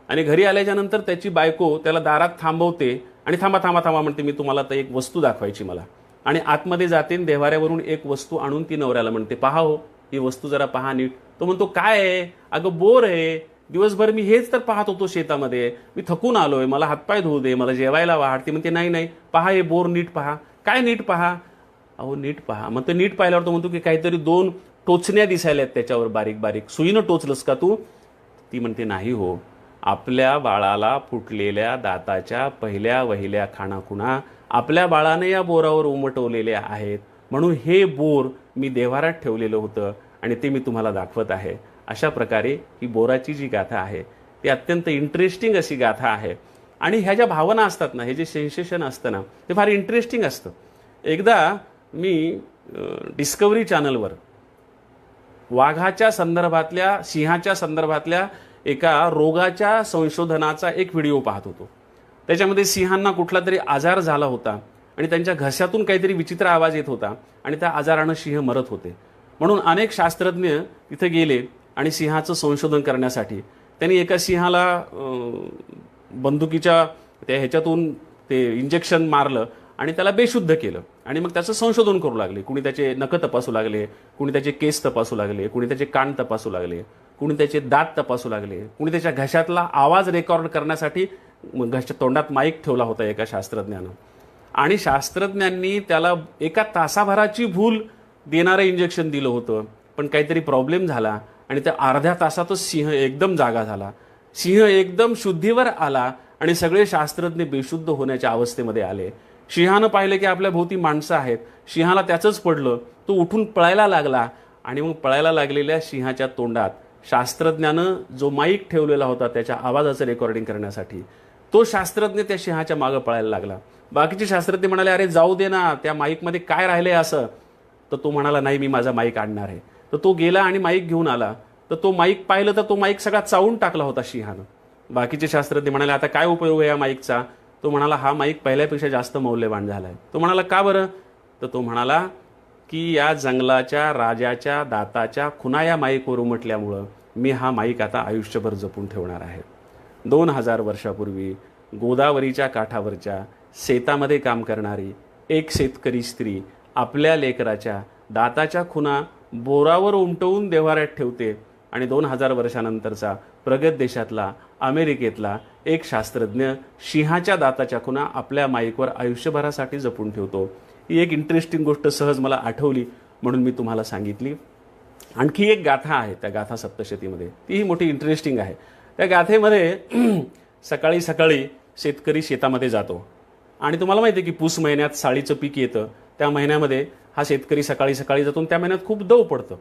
आणि घरी आल्याच्या नंतर त्याची बायको त्याला दारात थांबवते आणि थांबा थांबा थांबा म्हणते, मी तुम्हाला तर एक वस्तू दाखवायची मला. आणि आतमध्ये जाते, देव्हाऱ्यावरून एक वस्तू आणून ती नवऱ्याला म्हणते, पहा हो ही वस्तू जरा पहा नीट. तो म्हणतो काय आहे? अगं बोर आहे. दिवसभर मी हेच तर पाहत होतो शेतामध्ये, मी थकून आलोय, मला हातपाय धुवू दे, मला जेवायला वाढ. ती म्हणते नाही नाही, पहा हे बोर नीट पहा. काय नीट पहा? अहो नीट पहा. मग ते नीट पाहिल्यावर तो म्हणतो की काहीतरी 2 टोचण्या दिसायला आहेत त्याच्यावर, बारीक बारीक. सुईनं टोचलंस का तू? ती म्हणते नाही हो, आपल्या बाळाला फुटलेल्या दाताच्या पहिल्या वहिल्या खाणाखुणा आपल्या बाळाने या बोरावर उमटवलेल्या आहेत, म्हणून हे बोर मी देव्हारात ठेवलेलं होतं आणि ते मी तुम्हाला दाखवत आहे. अशा प्रकारे ही बोराची जी गाथा आहे ती अत्यंत इंटरेस्टिंग अशी गाथा आहे. आणि ह्या ज्या भावना असतात ना, हे जे सेन्सेशन असतं ना, ते फार इंटरेस्टिंग असतं. एकदा मी डिस्कवरी चॅनलवर वाघाच्या संदर्भातल्या, सिंहाच्या संदर्भातल्या एका रोगाच्या संशोधनाचा एक व्हिडिओ पाहत होतो. त्याच्यामध्ये सिंहांना कुठला तरी आजार झाला होता आणि त्यांच्या घशातून काहीतरी विचित्र आवाज येत होता आणि त्या आजारानं सिंह मरत होते. म्हणून अनेक शास्त्रज्ञ तिथे गेले आणि सिंहाचं संशोधन करण्यासाठी. त्यांनी एका सिंहाला बंदुकीच्या त्या ह्याच्यातून ते इंजेक्शन मारलं आणि त्याला बेशुद्ध केलं आणि मग त्याचं संशोधन करू लागले. कुणी त्याचे नख तपासू लागले, कुणी त्याचे केस तपासू लागले, कुणी त्याचे कान तपासू लागले, कुणी त्याचे दात तपासू लागले, कुणी त्याच्या घशातला आवाज रेकॉर्ड करण्यासाठी तोंडात माईक ठेवला होता एका शास्त्रज्ञानं. आणि शास्त्रज्ञांनी त्याला एका तासाभराची भूल देणारं इंजेक्शन दिलं होतं, पण काहीतरी प्रॉब्लेम झाला आणि त्या अर्ध्या तासातच सिंह एकदम जागा झाला. सिंह एकदम शुद्धीवर आला आणि सगळे शास्त्रज्ञ बेशुद्ध होण्याच्या अवस्थेमध्ये आले. सिंहानं पाहिलं की आपल्या भोवती माणसं आहेत. सिंहाला त्याचंच पडलं. तो उठून पळायला लागला आणि मग पळायला लागलेल्या सिंहाच्या तोंडात शास्त्रज्ञानं जो माईक ठेवलेला होता त्याच्या आवाजाचं रेकॉर्डिंग करण्यासाठी, तो शास्त्रज्ञ त्या सिंहाच्या मागं पळायला लागला. बाकीचे शास्त्रज्ञ म्हणाले अरे जाऊ दे ना, त्या माईकमध्ये काय राहिलंय असं. तर तो म्हणाला नाही, मी माझा माईक आणणार आहे. तर तो गेला आणि माईक घेऊन आला. तर तो माईक पाहिलं तर तो माईक सगळा चावून टाकला होता सिंहानं. बाकीचे शास्त्रज्ञ म्हणाले आता काय उपयोग आहे या माईकचा? तो म्हणाला हा माईक पहिल्यापेक्षा जास्त मौल्यवान झालाय. तो म्हणाला का बरं? तर तो म्हणाला की या जंगलाच्या राजाच्या दाताच्या खुणा या माईकवर उमटल्यामुळं मी हा माईक आता आयुष्यभर जपून ठेवणार आहे. 2000 वर्षापूर्वी गोदावरीच्या काठावरच्या शेतामध्ये काम करणारी एक शेतकरी स्त्री आपल्या लेकराच्या दाताच्या खुणा बोरावर उमटवून देव्हाऱ्यात ठेवते आणि 2000 वर्षानंतरचा प्रगत देशातला अमेरिकेतला एक शास्त्रज्ञ सिंहाच्या दाताच्या खुणा आपल्या माईकवर आयुष्यभरासाठी जपून ठेवतो. ही एक इंटरेस्टिंग गोष्ट सहज मला आठवली म्हणून मी तुम्हाला सांगितली. आणखी एक गाथा आहे त्या गाथा सप्तशतीमध्ये, तीही मोठी इंटरेस्टिंग आहे. त्या गाथेमध्ये सकाळी सकाळी शेतकरी शेतामध्ये जातो आणि तुम्हाला माहिती आहे की पूस महिन्यात साळीचं पीक येतं. त्या महिन्यामध्ये हा शेतकरी सकाळी सकाळी जातो. त्या महिन्यात खूप दव पडतं.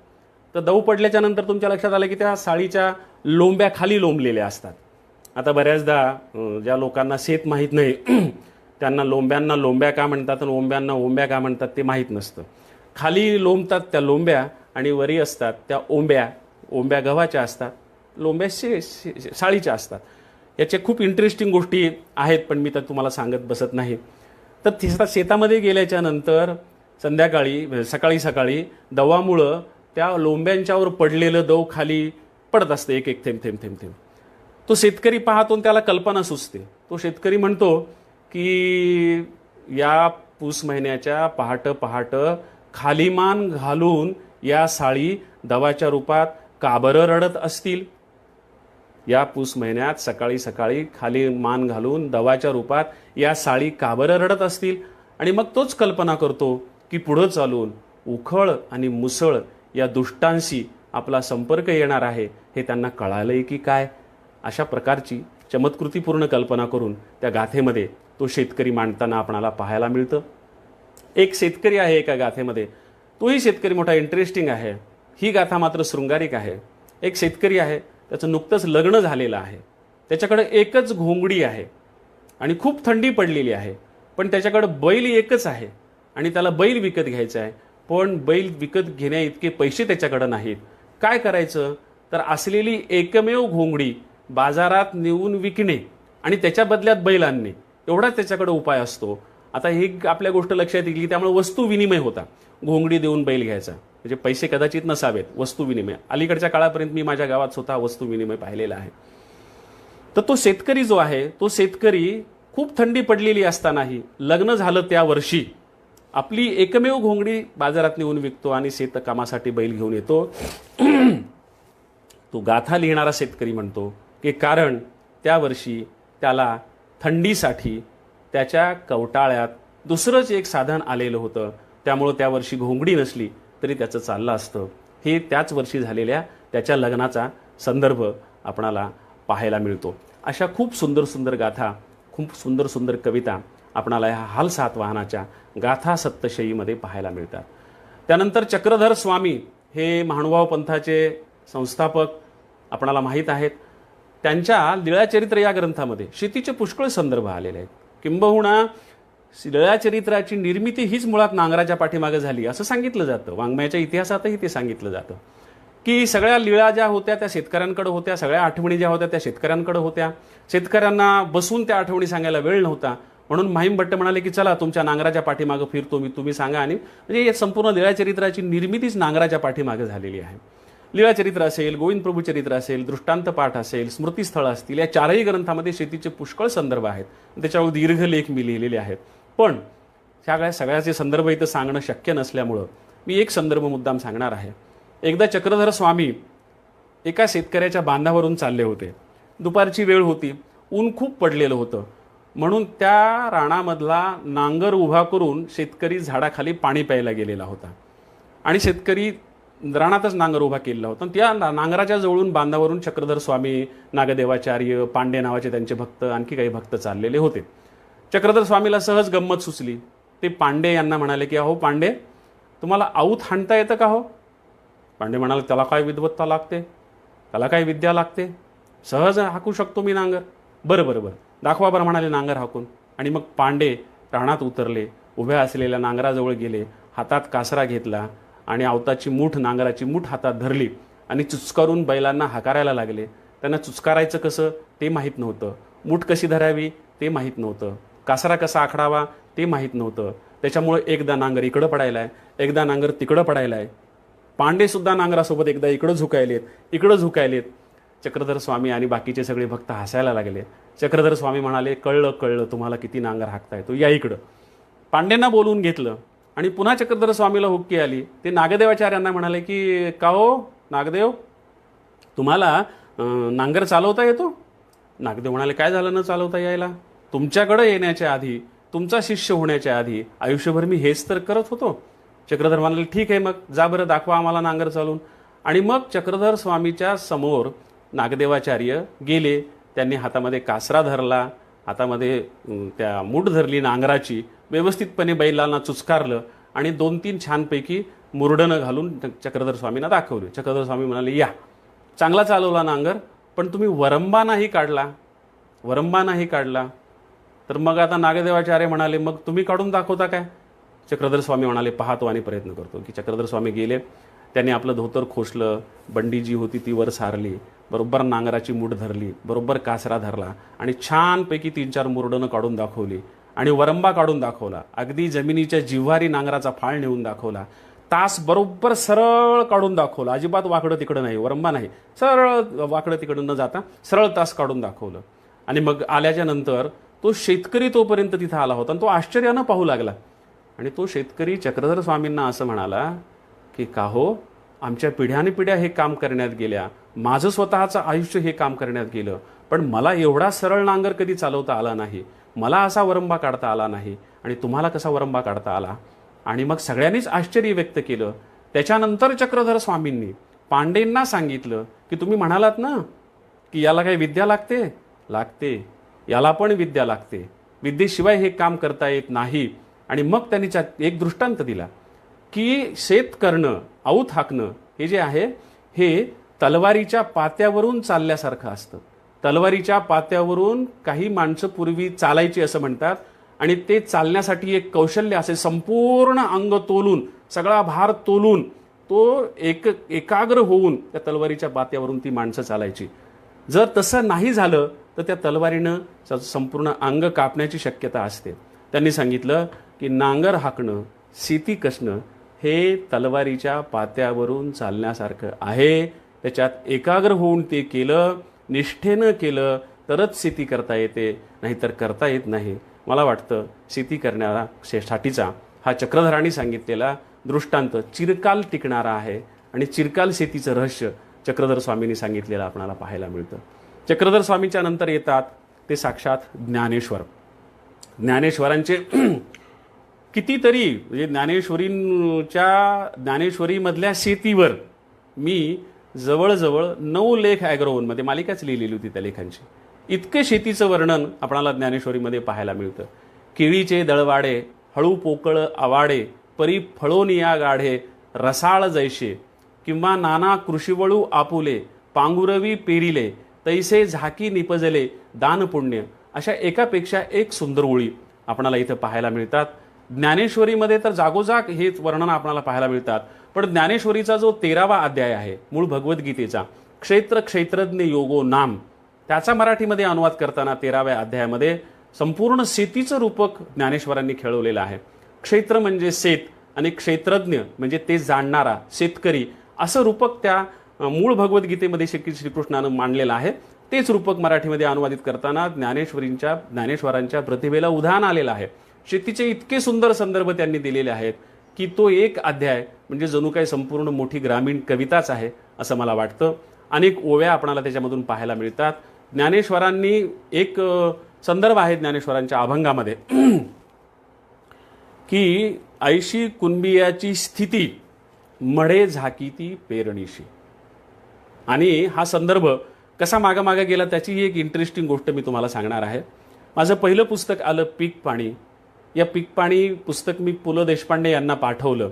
तर दव पडल्याच्या नंतर तुमच्या लक्षात आलं की त्या साळीच्या लोंब्या खाली लोंबलेल्या असतात. आता बऱ्याचदा ज्या लोकांना शेत माहीत नाही त्यांना लोंब्यांना लोंब्या का म्हणतात आणि ओंब्यांना ओंब्या का म्हणतात ते माहीत नसतं. खाली लोंबतात त्या लोंब्या आणि वरी असतात त्या ओंब्या. ओंब्या गव्हाच्या असतात, लोंब्या साळीच्या असतात. याच्या खूप इंटरेस्टिंग गोष्टी आहेत पण मी तर तुम्हाला सांगत बसत नाही. तर शेतामध्ये गेल्याच्या नंतर संध्याकाळी सकाळी सकाळी दवामुळं त्या लोंब्यांच्यावर पडलेलं दव खाली पडत असतं, एक एक थेंब थेंब थेंब थेंब. तो शेतकरी पाहतो आणि त्याला कल्पना सुचते. तो शेतकरी म्हणतो की या पूस महिन्याच्या पहाट पहाट खाली मान घालून या साळी दवाच्या रूपात का बरं रडत असतील? या पूस महिन्यात सकाळी सकाळी खाली मान घालून दवाच्या रूपात या साळी का बरं रडत असतील? आणि मग तोच कल्पना करतो की पुढं चालून उखळ आणि मुसळ या दुष्टांशी आपला संपर्क येणार आहे हे त्यांना कळालंय की काय? अशा प्रकारची चमत्कृतीपूर्ण कल्पना करून त्या गाथेमध्ये तो शेतकरी मांडताना आपणाला पाहायला मिळतं. एक शेतकरी आहे एका गाथेमध्ये, तोही शेतकरी मोठा इंटरेस्टिंग आहे. ही गाथा मात्र शृंगारिक आहे. एक शेतकरी आहे, त्याचं नुकतंच लग्न झालेलं आहे. त्याच्याकडे एकच घोंगडी आहे आणि खूप थंडी पडलेली आहे, पण त्याच्याकडे बैल एकच आहे आणि त्याला बैल विकत घ्यायचा आहे. पण बैल विकत घेण्या इतके पैसे त्याच्याकडे नाहीत. काय करायचं? तर असलेली एकमेव घोंगडी बाजारात नेऊन विकणे आणि त्याच्या बदल्यात बैल आणणे, एवढाच त्याच्याकडे उपाय असतो. आता ही आपल्या गोष्ट लक्षात येईल, त्यामुळे वस्तू विनिमय होता. घोंगडी देऊन बैल घ्यायचा म्हणजे पैसे कदाचित नसावेत, वस्तू विनिमय. अलीकडच्या काळापर्यंत मी माझ्या गावात स्वतः वस्तू विनिमय पाहिलेला आहे. तर तो शेतकरी जो आहे, तो शेतकरी खूप थंडी पडलेली असतानाही लग्न झालं त्या वर्षी आपली एकमेव घोंगडी बाजारात नेऊन विकतो आणि शेतकामासाठी बैल घेऊन येतो. तो गाथा लिहिणारा शेतकरी म्हणतो की कारण त्या वर्षी त्याला थंडीसाठी त्याच्या कवटाळ्यात दुसरंच एक साधन आलेलं होतं, त्यामुळं त्या वर्षी घोंगडी नसली तरी त्याचं चाललं असतं. हे त्याच वर्षी झालेल्या त्याच्या लग्नाचा संदर्भ आपणाला पाहायला मिळतो. अशा खूप सुंदर सुंदर गाथा, खूप सुंदर सुंदर कविता आपणाला ह्या हाल सातवाहनाच्या गाथा सप्तशयीमध्ये पाहायला मिळतात. त्यानंतर चक्रधर स्वामी हे महानुभाव पंथाचे संस्थापक आपणाला माहीत आहेत. त्यांच्या लीळाचरित्र या ग्रंथामध्ये शेतीचे पुष्कळ संदर्भ आलेले आहेत. किंबहुना लीळाचरित्राची निर्मिती हीच मुळात नांगराच्या पाठीमागे झाली असं सांगितलं जातं. वाङ्मयाच्या इतिहासातही ते सांगितलं जातं की सगळ्या लीळा ज्या होत्या त्या शेतकऱ्यांकडे होत्या, सगळ्या आठवणी ज्या होत्या त्या शेतकऱ्यांकडे होत्या. शेतकऱ्यांना बसून त्या आठवणी सांगायला वेळ नव्हता, म्हणून माहीम भट्ट म्हणाले की चला तुमच्या नांगराच्या पाठीमागे फिरतो मी, तुम्ही सांगा. आणि म्हणजे संपूर्ण लीळाचरित्राची निर्मितीच नांगराच्या पाठीमागे झालेली आहे. लीळाचरित्र असेल, गोविंद प्रभू चरित्र असेल, दृष्टांत पाठ असेल, स्मृतीस्थळ असतील, या चारही ग्रंथामध्ये शेतीचे पुष्कळ संदर्भ आहेत. त्याच्यावर दीर्घ लेख मी लिहिलेले आहेत. पण सगळ्याचे संदर्भ इथं सांगणं शक्य नसल्यामुळं मी एक संदर्भ मुद्दाम सांगणार आहे. एकदा चक्रधर स्वामी एका शेतकऱ्याच्या बांधावरून चालले होते. दुपारची वेळ होती, ऊन खूप पडलेलं होतं, म्हणून त्या राणामधला नांगर उभा करून शेतकरी झाडाखाली पाणी प्यायला गेलेला होता. आणि शेतकरी रानातच नांगर उभा केलेला होता. त्या नांगराच्या जवळून बांधावरून चक्रधर स्वामी, नागदेवाचार्य, पांडे नावाचे त्यांचे भक्त, आणखी काही भक्त चाललेले होते. चक्रधर स्वामीला सहज गंमत सुचली. ते पांडे यांना म्हणाले की अहो पांडे, तुम्हाला आऊत हाणता येतं का हो? पांडे म्हणाले त्याला काय विद्वत्ता लागते, त्याला काय विद्या लागते, सहज हाकू शकतो मी नांगर. बरं बरं बरं दाखवा बरं म्हणाले नांगर हाकून. आणि मग पांडे रानात उतरले, उभ्या असलेल्या नांगराजवळ गेले, हातात कासरा घेतला आणि आवताची मूठ, नांगराची मूठ हातात धरली आणि चुचकारून बैलांना हाकारायला लागले. त्यांना चुचकारायचं कसं ते माहीत नव्हतं, मूठ कशी धरावी ते माहीत नव्हतं, कासरा कसा आखडावा ते माहीत नव्हतं. त्याच्यामुळे एकदा नांगर इकडं पडायलाय, एकदा नांगर तिकडं पडायलाय. पांडेसुद्धा नांगरासोबत एकदा इकडं झुकायलेत, इकडं झुकायलेत. चक्रधर स्वामी आणि बाकीचे सगळे भक्त हसायला लागले. चक्रधर स्वामी म्हणाले कळलं कळलं तुम्हाला किती नांगर हाकता येतो, या इकडं. पांडेंना बोलवून घेतलं आणि पुन्हा चक्रधर स्वामीला हुक्की आली. ते नागदेवाचार्यांना म्हणाले की का हो नागदेव, तुम्हाला नांगर चालवता येतो? नागदेव म्हणाले काय झालं न चालवता यायला? तुमच्याकडे येण्याच्या आधी, तुमचा शिष्य होण्याच्या आधी आयुष्यभर मी हेच तर करत होतो. चक्रधर म्हणाले ठीक आहे, मग जा बरं दाखवा आम्हाला नांगर चालवून. आणि मग चक्रधर स्वामीच्या समोर नागदेवाचार्य गेले. त्यांनी हातामध्ये कासरा धरला, हातामध्ये त्या मूठ धरली नांगराची, व्यवस्थितपणे बैलांना चुचकारलं आणि 2-3 छानपैकी मुरडणं घालून चक्रधर स्वामींना दाखवले. चक्रधर स्वामी म्हणाले या, चांगला चालवला नांगर, पण तुम्ही वरंबा नाही काढला, वरंबा नाही काढला. तर मग आता नागदेवाचार्य म्हणाले मग तुम्ही काढून दाखवता काय? चक्रधर स्वामी म्हणाले पाहतो आणि प्रयत्न करतो. की चक्रधर स्वामी गेले, त्यांनी आपलं धोतर खोसलं, बंडी जी होती ती वर सारली, बरोबर नांगराची मूठ धरली, बरोबर कासरा धरला आणि छानपैकी 3-4 मुरडणं काढून दाखवली आणि वरंबा काढून दाखवला. अगदी जमिनीच्या जिव्हारी नांगराचा फाळ नेऊन दाखवला. तास बरोबर सरळ काढून दाखवला, अजिबात वाकडं तिकडं नाही, वरंबा नाही, सरळ वाकडं तिकडं न जाता सरळ तास काढून दाखवलं. आणि मग आल्याच्या नंतर तो शेतकरी तोपर्यंत तिथं आला होता आणि तो आश्चर्यानं पाहू लागला. आणि तो शेतकरी चक्रधर स्वामींना असं म्हणाला की का हो, आमच्या पिढ्याने हे काम करण्यात गेल्या, माझं स्वतःचं आयुष्य हे काम करण्यात गेलं, पण मला एवढा सरळ नांगर कधी चालवता आला नाही, मला असा वरंबा काढता आला नाही, आणि तुम्हाला कसा वरंबा काढता आला? आणि मग सगळ्यांनीच आश्चर्य व्यक्त केलं. त्याच्यानंतर चक्रधर स्वामींनी पांडेंना सांगितलं की तुम्ही म्हणालात ना की याला काही विद्या लागते, लागते, याला पण विद्या लागते, विद्येशिवाय हे काम करता येत नाही. आणि मग त्यांनी एक दृष्टांत दिला की शेत करणं, आऊत हाकणं हे जे आहे हे तलवारीच्या पात्यावरून चालल्यासारखं असतं. तलवारीच्या पात्यावरून काही माणसं पूर्वी चालायची असं म्हणतात, आणि ते चालण्यासाठी एक कौशल्य असे, संपूर्ण अंग तोलून, सगळा भार तोलून तो एकाग्र होऊन त्या तलवारीच्या पात्यावरून ती माणसं चालायची. जर तसं नाही झालं तर त्या तलवारीनं संपूर्ण अंग कापण्याची शक्यता असते. त्यांनी सांगितलं की नांगर हाकणं, शेती कसणं हे तलवारीच्या पात्यावरून चालण्यासारखं आहे. त्याच्यात एकाग्र होऊन ते केलं, निष्ठेनं केलं तरच शेती करता येते, नाहीतर करता येत नाही. मला वाटतं शेती करण्यासाठीचा हा चक्रधरांनी सांगितलेला दृष्टांत चिरकाल टिकणारा आहे आणि चिरकाल शेतीचं रहस्य चक्रधर स्वामींनी सांगितलेलं आपल्याला पाहायला मिळतं. चक्रधर स्वामींच्या नंतर येतात ते साक्षात ज्ञानेश्वर. ज्ञानेश्वरांचे कितीतरी म्हणजे ज्ञानेश्वरीमधल्या शेतीवर मी जवळजवळ 9 लेख ॲग्रोवनमध्ये मालिकाच लिहिलेली होती त्या लेखांची. इतके शेतीचं वर्णन आपणाला ज्ञानेश्वरीमध्ये पाहायला मिळतं. केळीचे दळवाडे हळू पोकळ आवाडे परी फळोनिया गाढे रसाळ जैसे किंवा नाना कृषीवळू आपुले पांगुरवी पेरिले तैसे झाकी निपजले दान पुण्य, अशा एकापेक्षा एक सुंदर ओळी आपणाला इथं पाहायला मिळतात. ज्ञानेश्वरीमध्ये तर जागोजाग हेच वर्णन आपल्याला पाहायला मिळतात. पण ज्ञानेश्वरीचा जो 13वा अध्याय आहे मूळ भगवद्गीतेचा, क्षेत्र क्षेत्रज्ञ योगो नाम, त्याचा मराठीमध्ये अनुवाद करताना 13व्या अध्यायामध्ये संपूर्ण शेतीचं रूपक ज्ञानेश्वरांनी खेळवलेलं आहे. क्षेत्र म्हणजे शेत आणि क्षेत्रज्ञ म्हणजे ते जाणणारा शेतकरी, असं रूपक त्या मूळ भगवद्गीतेमध्ये श्रीकृष्णानं मांडलेलं आहे. तेच रूपक मराठीमध्ये अनुवादित करताना ज्ञानेश्वरांच्या प्रतिभेला उधाण आलेलं आहे. शेतीचे इतके सुंदर संदर्भ त्यांनी दिलेले आहेत की तो एक अध्याय म्हणजे जणू काही संपूर्ण मोठी ग्रामीण कविताच आहे असं मला वाटतं. अनेक ओव्या आपणाला त्याच्यामधून पाहायला मिळतात. ज्ञानेश्वरांनी एक संदर्भ आहे ज्ञानेश्वरांच्या अभंगामध्ये की ऐशी कुणबियाची स्थिती मढे झाकीती पेरणीशी. आणि हा संदर्भ कसा मागे गेला त्याची एक इंटरेस्टिंग गोष्ट मी तुम्हाला सांगणार आहे. माझं पहिलं पुस्तक आलं पीक पाणी. या पीक पाणी पुस्तक मी पु ल देशपांडे यांना पाठवलं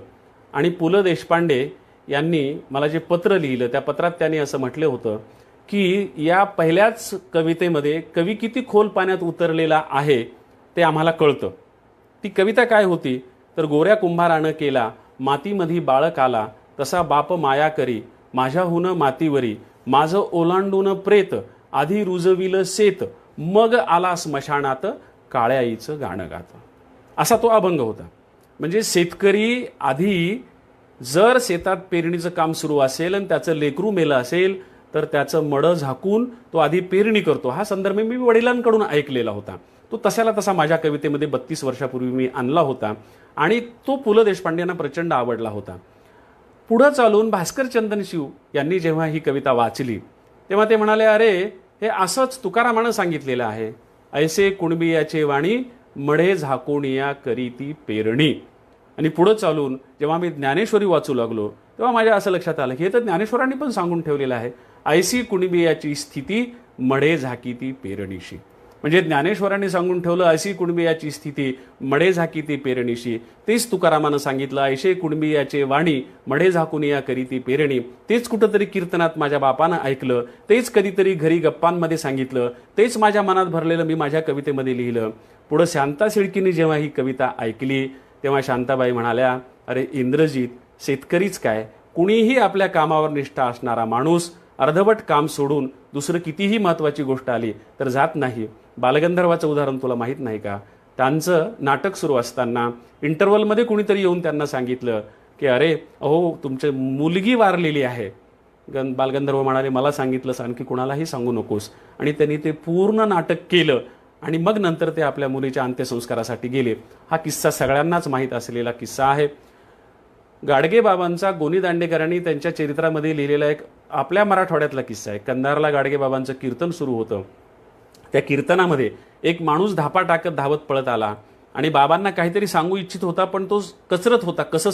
आणि पु ल देशपांडे यांनी मला जे पत्र लिहिलं त्या पत्रात त्यांनी असं म्हटलं होतं की या पहिल्याच कवितेमध्ये कवी किती खोल पाण्यात उतरलेला आहे ते आम्हाला कळतं. ती कविता काय होती तर गोऱ्या कुंभारानं केला मातीमधी बाळक आला तसा बाप माया करी माझ्याहून मातीवरी माझं ओलांडून प्रेत आधी रुजविलं शेत मग आला स्मशानात काळ्या आईचं गाणं गातं, असा तो अभंग होता. म्हणजे शेतकरी आधी जर शेतात पेरणीचं काम सुरू असेल आणि त्याचं लेकरू मेलं असेल तर त्याचं मडं झाकून तो आधी पेरणी करतो. हा संदर्भ मी वडिलांकडून ऐकलेला होता. तो तशाला तसा माझ्या कवितेमध्ये 32 वर्षापूर्वी मी आणला होता आणि तो पु ल देशपांडे यांना प्रचंड आवडला होता. पुढं चालून भास्कर चंदनशिव यांनी जेव्हा ही कविता वाचली तेव्हा ते म्हणाले, अरे हे असंच तुकारामानं सांगितलेलं आहे, ऐसे कुणबियाचे वाणी मढे झाकोणिया करीती पेरणी. आणि पुढं चालून जेव्हा मी ज्ञानेश्वरी वाचू लागलो तेव्हा माझ्या असं लक्षात आलं की हे तर ज्ञानेश्वरांनी पण सांगून ठेवलेलं आहे, ऐसी कुणबियाची स्थिती मढे झाकीती पेरणीशी. म्हणजे ज्ञानेश्वरांनी सांगून ठेवलं ऐसी कुणबियाची स्थिती मढे झाकीती पेरणीशी. तेच तुकारामानं सांगितलं ऐसे कुणबियाचे वाणी मढे झाकुनिया करीती पेरणी. तेच कुठंतरी कीर्तनात माझ्या बापानं ऐकलं, तेच कधीतरी घरी गप्पांमध्ये सांगितलं, तेच माझ्या मनात भरलेलं मी माझ्या कवितेमध्ये लिहिलं. पुढं शांता शेळकीने जेव्हा ही कविता ऐकली तेव्हा शांताबाई म्हणाल्या, अरे इंद्रजीत, शेतकरीच काय, कुणीही आपल्या कामावर निष्ठा असणारा माणूस अर्धवट काम सोडून दुसरं कितीही महत्त्वाची गोष्ट आली तर जात नाही. बालगंधर्वाचं उदाहरण तुला माहीत नाही का? त्यांचं नाटक सुरू असताना इंटरव्हलमध्ये कुणीतरी येऊन त्यांना सांगितलं की अरे अहो तुमची मुलगी वारलेली आहे. बालगंधर्व म्हणाले, मला सांगितलंस, आणखी कुणालाही सांगू नकोस. आणि त्यांनी ते पूर्ण नाटक केलं आणि मग नंतर ते आपल्या मुलीच्या अंत्यसंस्कारासाठी गेले. हा किस्सा सगळ्यांनाच माहीत असलेला किस्सा आहे. गाडगे बाबांचा गोनी दांडेकरांनी त्यांच्या चरित्रामध्ये लिहिलेला एक आपल्या मराठवाड्यातला किस्सा आहे. कंधारला गाडगे बाबांचं कीर्तन सुरू होतं. त्या कीर्तनामध्ये एक माणूस धापा टाकत धावत पळत आला आणि बाबांना काहीतरी सांगू इच्छित होता पण तो कचरत होता, कसं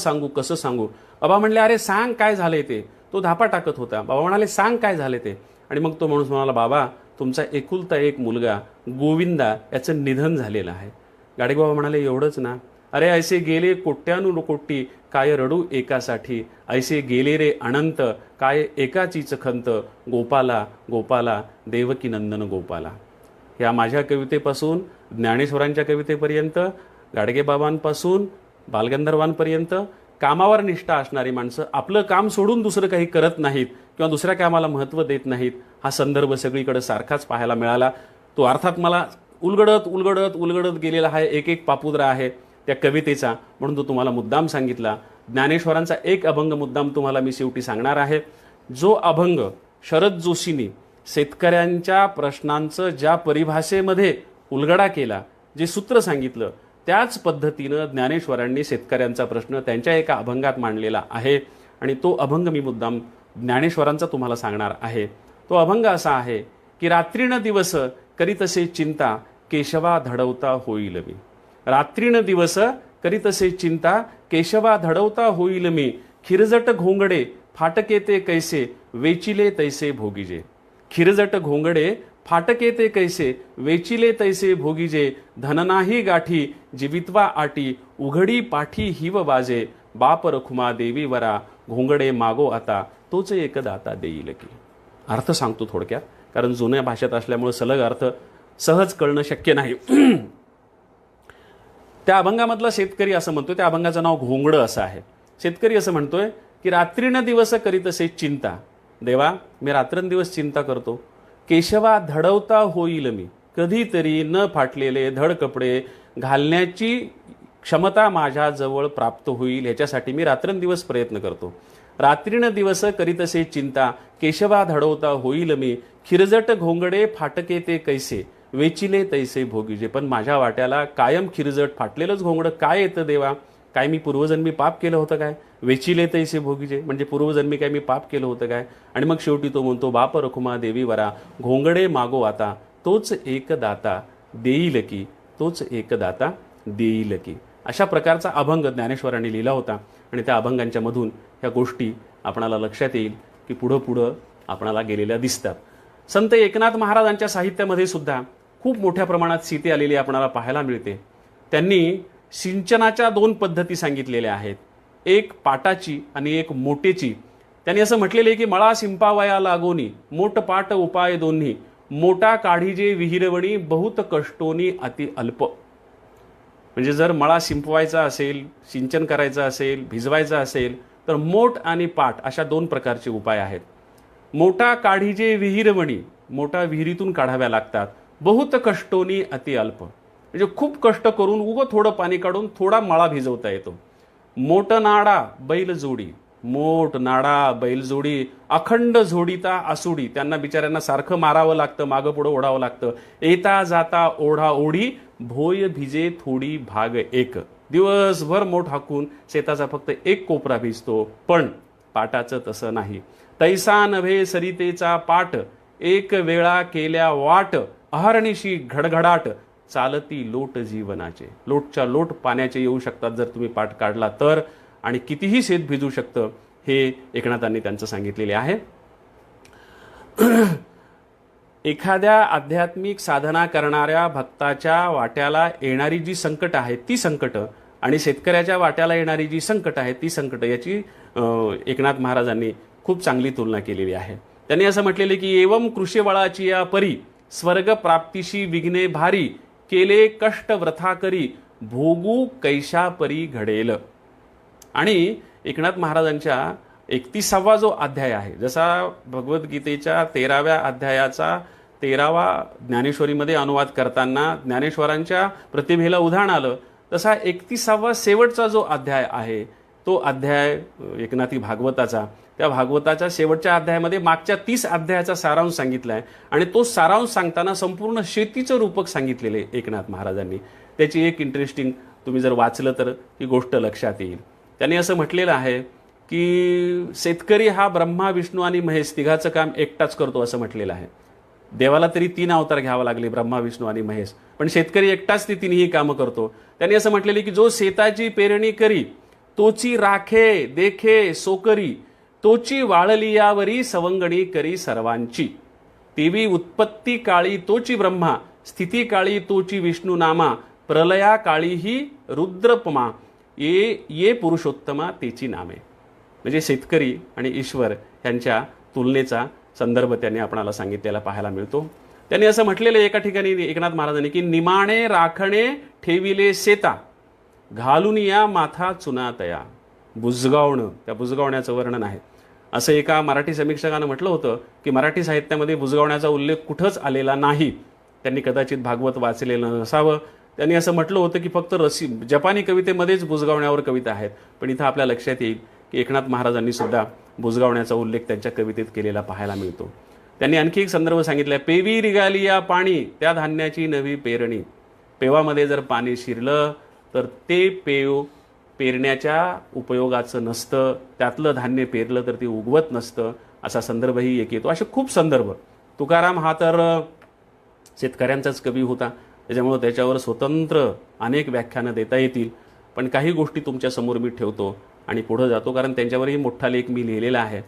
सांगू. बाबा म्हणले, अरे सांग काय झालंय ते. तो धापा टाकत होता. बाबा म्हणाले, सांग काय झाले ते. आणि मग तो माणूस म्हणाला, बाबा तुमचा एकुलता एक मुलगा गोविंदा याचं निधन झालेलं आहे. गाडगे बाबा म्हणाले, एवढंच ना. अरे ऐसे गेले कोट्यानु कोटी काय रडू एकासाठी, ऐसे गेले रे अनंत काय एकाचीच खंत, गोपाला गोपाला देवकी नंदन गोपाला. या माझ्या कवितेपासून ज्ञानेश्वरांच्या कवितेपर्यंत, गाडगेबाबांपासून बालगंधर्वांपर्यंत कामावर निष्ठा असणारी माणसं आपलं काम सोडून दुसरं काही करत नाहीत किंवा दुसऱ्या कामाला महत्त्व देत नाहीत. हा संदर्भ सगळीकडे सारखाच पाहायला मिळाला. तो अर्थात मला उलगडत गेलेला आहे, एक पापुद्रा आहे त्या कवितेचा, म्हणून तो तुम्हाला मुद्दाम सांगितला. ज्ञानेश्वरांचा एक अभंग मुद्दाम तुम्हाला मी शेवटी सांगणार आहे. जो अभंग शरद जोशींनी शेतकऱ्यांच्या प्रश्नांचं ज्या परिभाषेमध्ये उलगडा केला, जे सूत्र सांगितलं त्याच पद्धतीनं ज्ञानेश्वरांनी शेतकऱ्यांचा प्रश्न त्यांच्या एका अभंगात मांडलेला आहे. आणि तो अभंग मी मुद्दाम ज्ञानेश्वरांचा तुम्हाला सांगणार आहे. तो अभंग असा आहे की रात्रीन दिवस करीतसे चिंता केशवा धडवता होईल मी. रात्रीन दिवस करीतसे चिंता केशवा धडवता होईल मी. खिरजट घोंगडे फाटके ते कैसे वेचिले तैसे भोगीजे. खिरजट घोंगडे फाटके ते कैसे वेचिले तैसे भोगीजे. धन नाही गाठी जीवितवा आटी उघडी पाठी हिव बाजे. बाप रखुमा देवी वरा घोंगडे मागो आता तोच एक दाता देईल की. अर्थ सांगतो थोडक्यात, कारण जुन्या भाषेत असल्यामुळे सलग अर्थ सहज कळणं शक्य नाही. त्या अभंगामधला शेतकरी असं म्हणतोय, त्या अभंगाचं नाव घोंगडं असं आहे. शेतकरी असं म्हणतोय की रात्रीन दिवस करीत असे चिंता. देवा, मी रात्रंदिवस चिंता करतो. केशवा धडवता होईल मी. कधीतरी न फाटलेले धड कपडे घालण्याची क्षमता माझ्याजवळ प्राप्त होईल, ह्याच्यासाठी मी रात्रंदिवस प्रयत्न करतो. रात्रीन दिवस करीत असे चिंता केशवा धडवता होईल मी. खिरजट घोंगडे फाटके ते कैसे वेचिले तैसे भोगीजे. पण माझ्या वाट्याला कायम खिरजट फाटलेलंच घोंगडं काय येतं देवा? काय मी पूर्वजन्मी पाप केलं होतं काय? वेचिले तैसे भोगीजे म्हणजे पूर्वजन्मी काय मी पाप केलं होतं काय? आणि मग शेवटी तो म्हणतो बाप रखुमा देवी वरा घोंगडे मागो आता तोच एक दाता देईल की. तोच एक दाता देईल की. अशा प्रकारचा अभंग ज्ञानेश्वरांनी लिहिला होता. आणि त्या अभंगांच्या मधून ह्या गोष्टी आपणाला लक्षात येईल की पुढं पुढं आपणाला गेलेल्या दिसतात. संत एकनाथ महाराजांच्या साहित्यामध्ये सुद्धा खूप मोठ्या प्रमाणात सीते आलेली आपणाला पाहायला मिळते. त्यांनी सिंचनाच्या दोन पद्धती सांगितलेल्या आहेत, एक पाटाची आणि एक मोटेची. त्यांनी असं म्हटलेलं आहे की मळा सिंपावया लागोनी मोठ पाट उपाय दोन्ही. मोठा काढीजे विहिरवणी बहुत कष्टोनी अति अल्प. म्हणजे जर मळा शिंपवायचा असेल, सिंचन करायचं असेल, भिजवायचं असेल तर मोठ आणि पाट अशा दोन प्रकारचे उपाय आहेत. मोठा काढीजे विहिरवणी, मोठा विहिरीतून काढाव्या लागतात. बहुत कष्टोनी अति अल्प म्हणजे खूप कष्ट करून उगं थोडं पाणी काढून थोडा मळा भिजवता येतो. मोठ नाडा बैल जोडी, मोठ नाडा बैल जोडी अखंड झोडीता आसुडी. त्यांना बिचाऱ्यांना सारखं मारावं लागतं, मागं पुढं ओढावं लागतं. येता जाता ओढा ओढी भोय भिजे थोडी भाग एक. दिवसभर मोठ हाकून शेताचा फक्त एक कोपरा भिजतो. पण पाटाचं तसं नाही. तैसा नव्हे सरितेचा पाट एक वेळा केल्या वाट. अहर्निशी घडघडाट चालती लोट जीवनाचे. लोटच्या लोट पाण्याचे येऊ शकतात जर तुम्ही पाठ काढला तर. आणि कितीही शेत भिजू शकतं हे एकनाथांनी त्यांचं सांगितलेले आहे. एखाद्या आध्यात्मिक साधना करणाऱ्या भक्ताच्या वाट्याला येणारी जी संकट आहेत ती संकट आणि शेतकऱ्याच्या वाट्याला येणारी जी संकट आहेत ती संकट याची एकनाथ महाराजांनी खूप चांगली तुलना केलेली आहे. त्यांनी असं म्हटलेले की एवम कृषीवळाची या परी स्वर्ग प्राप्तीशी विघ्ने भारी. केले कष्ट व्रथा करी भोगू कैशा परी घडेल. आणि एकनाथ महाराजांच्या 31वा जो अध्याय आहे, जसा भगवद्गीतेच्या 13व्या अध्यायाचा 13वा ज्ञानेश्वरीमध्ये अनुवाद करताना ज्ञानेश्वरांच्या प्रतिभेला उधाण आलं, तसा 31वा शेवटचा जो अध्याय आहे तो अध्याय एकनाथी भागवताचा, त्या भागवताच्या शेवटच्या अध्यायामध्ये मागच्या 30 अध्यायाचा सारांश सांगितला आहे. आणि तो सारांश सांगताना संपूर्ण शेतीचं रूपक सांगितलेले एकनाथ महाराजांनी. त्याची एक इंटरेस्टिंग तुम्ही जर वाचलं तर ही गोष्ट लक्षात येईल. त्यांनी असं म्हटलेलं आहे की शेतकरी हा ब्रह्मा विष्णू आणि महेश तिघाचं काम एकटाच करतो असं म्हटलेलं आहे. देवाला तरी 3 अवतार घ्यावा लागले, ब्रह्मा विष्णू आणि महेश, पण शेतकरी एकटाच ती तिन्ही कामं करतो. त्यांनी असं म्हटलेलं की जो शेताची पेरणी करी तोची राखे देखे सोकरी. तोची वाळली यावरी सवंगणी करी सर्वांची. तेवी उत्पत्ती काळी तोची ब्रह्मा स्थिती काळी तोची विष्णू नामा. प्रलया काळी ही रुद्रपमा ये पुरुषोत्तमा तेची नामे. म्हणजे शेतकरी आणि ईश्वर यांच्या तुलनेचा संदर्भ त्यांनी आपणाला सांगितलेला पाहायला मिळतो. त्यांनी असं म्हटलेलं एका ठिकाणी एकनाथ महाराजांनी की निमाणे राखणे ठेविले शेता घालून या माथा चुनातया. बुजगावणं, त्या बुजगावण्याचं वर्णन आहे. असं एका मराठी समीक्षकानं म्हटलं होतं की मराठी साहित्यामध्ये बुजगावण्याचा उल्लेख कुठंच आलेला नाही. त्यांनी कदाचित भागवत वाचलेलं नसावं. त्यांनी असं म्हटलं होतं की फक्त जपानी कवितेमध्येच बुजगावण्यावर कविता आहेत. पण इथं आपल्या लक्षात येईल की एकनाथ महाराजांनी सुद्धा बुजगावण्याचा उल्लेख त्यांच्या कवितेत केलेला पाहायला मिळतो. त्यांनी आणखी एक संदर्भ सांगितलाय, पेवी रिगाली या पाणी त्या धान्याची नवी पेरणी. पेवामध्ये जर पाणी शिरलं तर ते पेरण्याच्या उपयोगाचं नसतं, त्यातलं धान्य पेरलं तर ते उगवत नसतं, असा संदर्भही एक येतो. असे खूप संदर्भ. तुकाराम हा तर शेतकऱ्यांचाच कवी होता, त्याच्यामुळं त्याच्यावर स्वतंत्र अनेक व्याख्यानं देता येतील. पण काही गोष्टी तुमच्यासमोर मी ठेवतो आणि पुढं जातो, कारण त्यांच्यावरही मोठा लेख मी लिहिलेला आहे.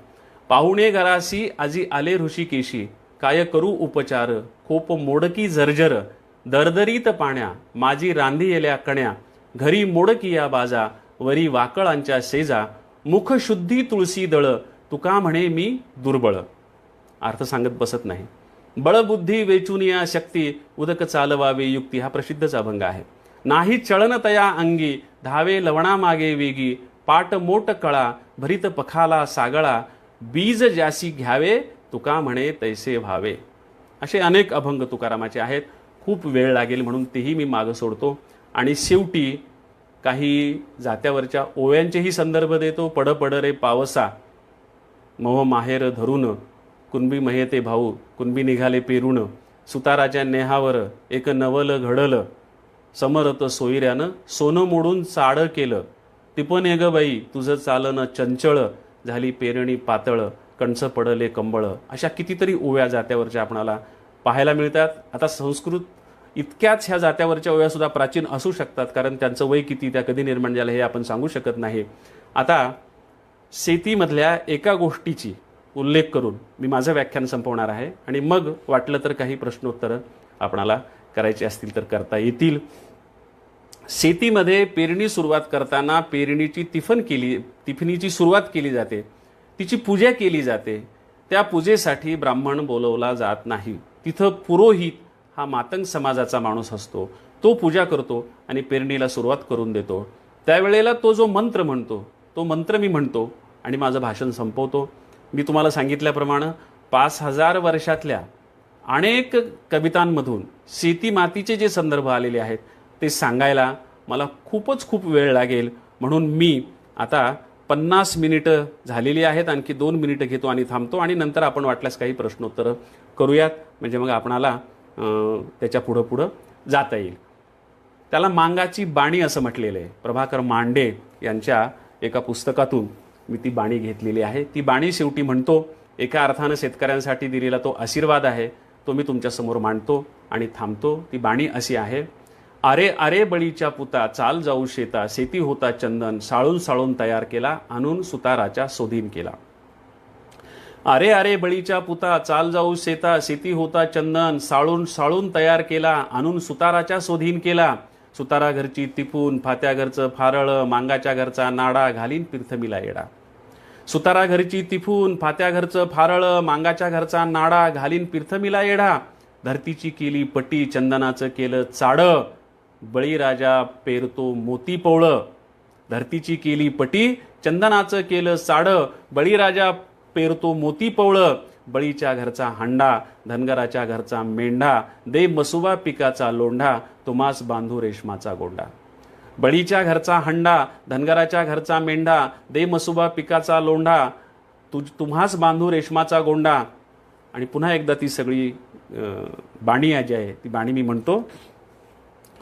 पाहुणे घरासी आजी आले ऋषिकेशी, काय करू उपचार, खोप मोडकी जर्जर, दरदरीत पाण्या माझी रांधी येल्या कण्या, घरी मोडकिया बाजा वरी वाकळांच्या सेजा, मुख शुद्धी तुळसी दळ, तुका म्हणे मी दुर्बळ. अर्थ सांगत बसत नाही. बळबुद्धी वेचुनिया शक्ती, उदक चालवावे युक्ती, हा प्रसिद्धच अभंग आहे. नाही चळन तया अंगी, धावे लवणा मागे वेगी, पाट मोट कळा भरीत पखाला सागळा, बीज ज्यासी घ्यावे तुका म्हणे तैसे व्हावे. असे अनेक अभंग तुकारामाचे आहेत. खूप वेळ लागेल म्हणून तेही मी मागं सोडतो. आणि शेवटी काही जात्यावरच्या ओव्यांचेही संदर्भ देतो. पड पड रे पावसा, मोह माहेर धरून, कुणबी मयते भाऊ, कुणबी निघाले पेरून, सुताराच्या नेहावर एक नवल घडल, समरत सोयऱ्यानं सोनं मोडून चाड केलं, टिपणे ग बाई तुझं चालन चंचळ, झाली पेरणी पातळ, कणसं पडले कंबळ. अशा कितीतरी ओव्या जात्यावरच्या आपणाला पाहायला मिळतात. आता संस्कृत इतक्याच ह्या जात्यावरच्या ओव्या सुद्धा प्राचीन असू शकतात, कारण त्यांचं वय किती, त्या कधी निर्माण झालं हे आपण सांगू शकत नाही. आता शेतीमधल्या एका गोष्टीची उल्लेख करून मी माझं व्याख्यान संपवणार आहे आणि मग वाटलं तर काही प्रश्नोत्तरं आपणाला करायची असतील तर करता येतील. शेतीमध्ये पेरणी सुरुवात करताना पेरणीची तिफणीची सुरुवात केली जाते, तिची पूजा केली जाते. त्या पूजेसाठी ब्राह्मण बोलवला जात नाही. तिथं पुरोहित हा मातंग समाजाचा माणूस असतो, तो पूजा करतो आणि पेरणीला सुरुवात करून देतो. त्यावेळेला तो जो मंत्र म्हणतो तो मंत्र मी म्हणतो आणि माझं भाषण संपवतो. मी तुम्हाला सांगितल्याप्रमाणे 5000 वर्षातल्या अनेक कवितांमधून शेती मातीचे जे संदर्भ आलेले आहेत ते सांगायला मला खूप वेळ लागेल. म्हणून मी आता 50 मिनिटं झालेली आहेत, आणखी 2 मिनिटं घेतो आणि थांबतो आणि नंतर आपण वाटल्यास काही प्रश्नोत्तरं करूयात, म्हणजे मग आपणाला त्याच्या पुढं जाता येईल. त्याला मांगाची बाणी असं म्हटलेलं आहे. प्रभाकर मांडे यांच्या एका पुस्तकातून मी ती बाणी घेतलेली आहे. ती बाणी शेवटी म्हणतो, एका अर्थानं शेतकऱ्यांसाठी दिलेला तो आशीर्वाद आहे, तो मी तुमच्यासमोर मांडतो आणि थांबतो. ती बाणी अशी आहे. अरे अरे बळीच्या पुता चाल जाऊ शेता, शेती होता चंदन साळून साळून तयार केला, आणून सुताराच्या शोधीन केला. अरे अरे बळीच्या पुता चाल जाऊ शेता, शेती होता चंदन साळून साळून तयार केला, आणून सुताराच्या शोधीन केला. सुतारा घरची तिपून फात्या घरचं फारळ, मांगाच्या घरचा नाडा घालीन तीर्थमीला येडा. सुतारा घरची तिफून फात्या घरचं फारळ, मांगाच्या घरचा नाडा घालीन तीर्थमीला येडा. धरतीची केली पटी चंदनाचं केलं चाड, बळीराजा पेरतो मोती पवळ. धरतीची केली पटी चंदनाचं केलं चाड, बळीराजा पेरतो मोती पवळ. बळीच्या घरचा हांडा धनगराच्या घरचा मेंढा, दे मसुबा पिकाचा लोंढा, तुम्हास बांधू रेशमाचा गोंडा. बळीच्या घरचा हंडा धनगराच्या घरचा मेंढा, दे मसुबा पिकाचा लोंढा, तुम्हास बांधू रेशमाचा गोंडा. आणि पुन्हा एकदा ती सगळी बाणी जी आहे ती बाणी मी म्हणतो.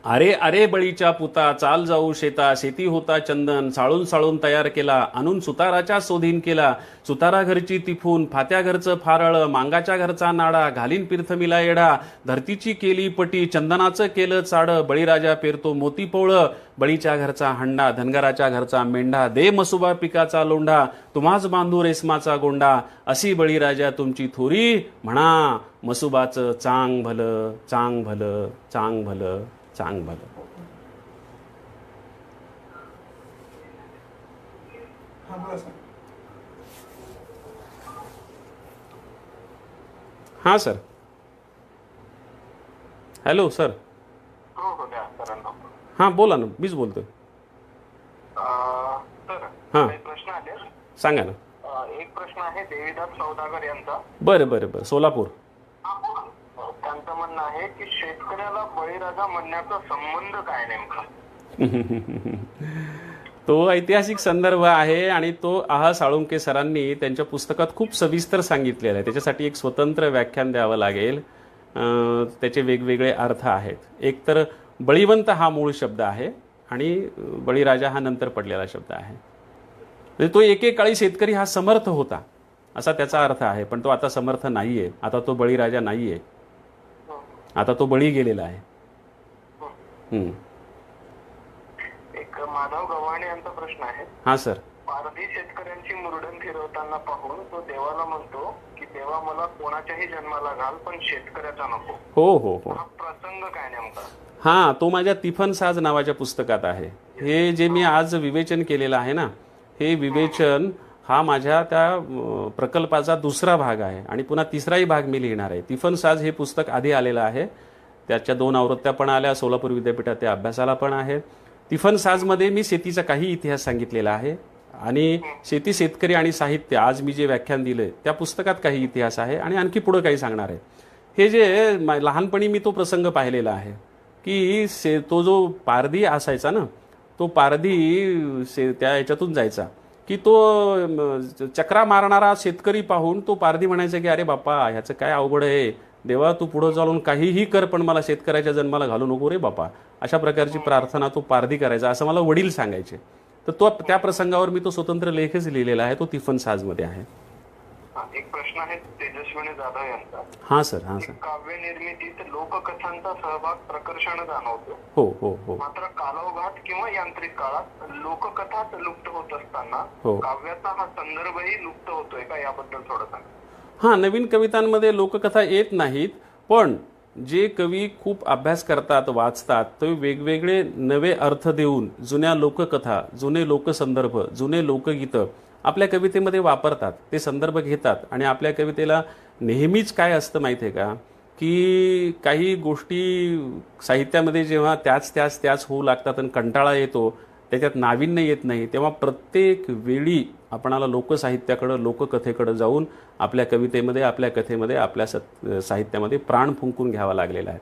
अरे अरे बळीच्या पुता चाल जाऊ शेता, शेती होता चंदन साळून साळून तयार केला, आणून सुताराच्या शोधीन केला. सुतारा घरची तिफून फात्या घरचं फारळ, मांगाच्या घरचा नाडा घालीन तीर्थमीला येडा. धरतीची केली पटी चंदनाचं केलं चाड, बळीराजा पेरतो मोती पवळ. बळीच्या घरचा हंडा धनगराच्या घरचा मेंढा, दे मसुबा पिकाचा लोंढा, तुम्हाच बांधू रेशमाचा गोंडा. अशी बळीराजा तुमची थोरी म्हणा, मसुबाचं चांग भलं चांग भलं चांग भलं चांग भलं. हां सर. Hello sir. हां बोला ना, मीच बोलतोय. हां प्रश्न आले, सांगा ना. एक प्रश्न आहे देवीदास सौदागर यांचा. बरं सोलापूर. त्यांचं म्हणणं आहे की शेतकऱ्याला बळीराजा म्हणण्याचा संबंध काय नेमका? तो ऐतिहासिक संदर्भ आहे आणि तो आहा साळुंके सरांनी त्यांच्या पुस्तकात खूप सविस्तर सांगितलेला आहे. त्याच्यासाठी एक स्वतंत्र व्याख्यान द्यावं लागेल. त्याचे वेगवेगळे अर्थ आहेत. एक तर बळीवंत हा मूळ शब्द आहे आणि बळीराजा हा नंतर पडलेला शब्द आहे. म्हणजे तो एकेकाळी शेतकरी हा समर्थ होता असा त्याचा अर्थ आहे, पण तो आता समर्थ नाहीये. आता तो बळीराजा नाहीये, आता तो बळी गेलेला आहे. एक माधव गव्हाणे यांचा प्रश्न आहे. हा सर. पारधी शेतकऱ्यांची मुरडण फिरवताना पाहून तो देवाला म्हणतो की देवा मला कोणाच्याही जन्माला घाल पण शेतकऱ्याचा नको. हो हो हो. हा प्रसंग काय नेमका? हा, तो माझ्या तिफन साज नावाच्या पुस्तकात आहे. हे जे मी आज विवेचन केलेलं आहे ना, हे विवेचन हा माझ्या त्या प्रकल्पाचा दुसरा भाग आहे आणि पुन्हा तिसराही भाग मी लिहिणार आहे. तिफन साज हे पुस्तक आधी आलेलं आहे, त्याच्या 2 आवृत्त्या पण आल्या, सोलापूर विद्यापीठात ते अभ्यासाला पण आहे. तिफन साजमध्ये मी शेतीचा काही इतिहास सांगितलेला आहे आणि शेती, शेतकरी आणि साहित्य आज मी जे व्याख्यान दिलंय त्या पुस्तकात काही इतिहास आहे आणि आणखी पुढे काही सांगणार आहे. हे जे लहानपणी मी तो प्रसंग पाहिलेला आहे की तो जो पारधी असायचा ना, तो पारधी त्या याच्यातून जायचा की तो चक्रा मारणारा शेतकरी पाहून तो पारधी म्हणायचा की अरे बापा ह्याचं काय अवघड आहे, देवा तू पुढे चालून काहीही कर पण मला शेतकऱ्याच्या जन्माला घालू नको रे बापा, अशा प्रकारची प्रार्थना तो पारधी करायचा असं मला वडील सांगायचे. तर तो त्या प्रसंगावर मी तो स्वतंत्र लेखच लिहिलेला आहे, तो तिफन साजमध्ये आहे. एक प्रश्न आहे तेजस्विनी जाधव यांचा. हा सर. हा सर. काव्य निर्मितीत लोककथांचा सहभाग प्रकर्षाने जाणवतो. हो हो हो. मात्र कालौघात किंवा यांत्रिक काळात लोककथाच लुप्त होत असताना हो. काव्याचा हा संदर्भही लुप्त होतोय का, याबद्दल थोडं सांगा. हां, नवीन कवितांमध्ये लोककथा येत नाहीत, पण जे कवी खूप अभ्यास करतात, वाचतात, ते वेगवेगळे नवे अर्थ देऊन जुन्या लोककथा, जुने लोकसंदर्भ, जुने लोकगीतं आपल्या कवितेमध्ये वापरतात. ते संदर्भ घेतात आणि आपल्या कवितेला नेहमीच काय असतं माहिती आहे का, की काही गोष्टी साहित्यामध्ये जेव्हा त्याच होऊ लागतात आणि कंटाळा येतो, त्याच्यात नाविन्य येत नाही, तेव्हा प्रत्येक वेळी आपणाला लोकसाहित्याकडं, लोककथेकडं जाऊन आपल्या कवितेमध्ये, आपल्या कथेमध्ये, आपल्या साहित्यामध्ये प्राण फुंकून घ्यावा लागलेला आहे.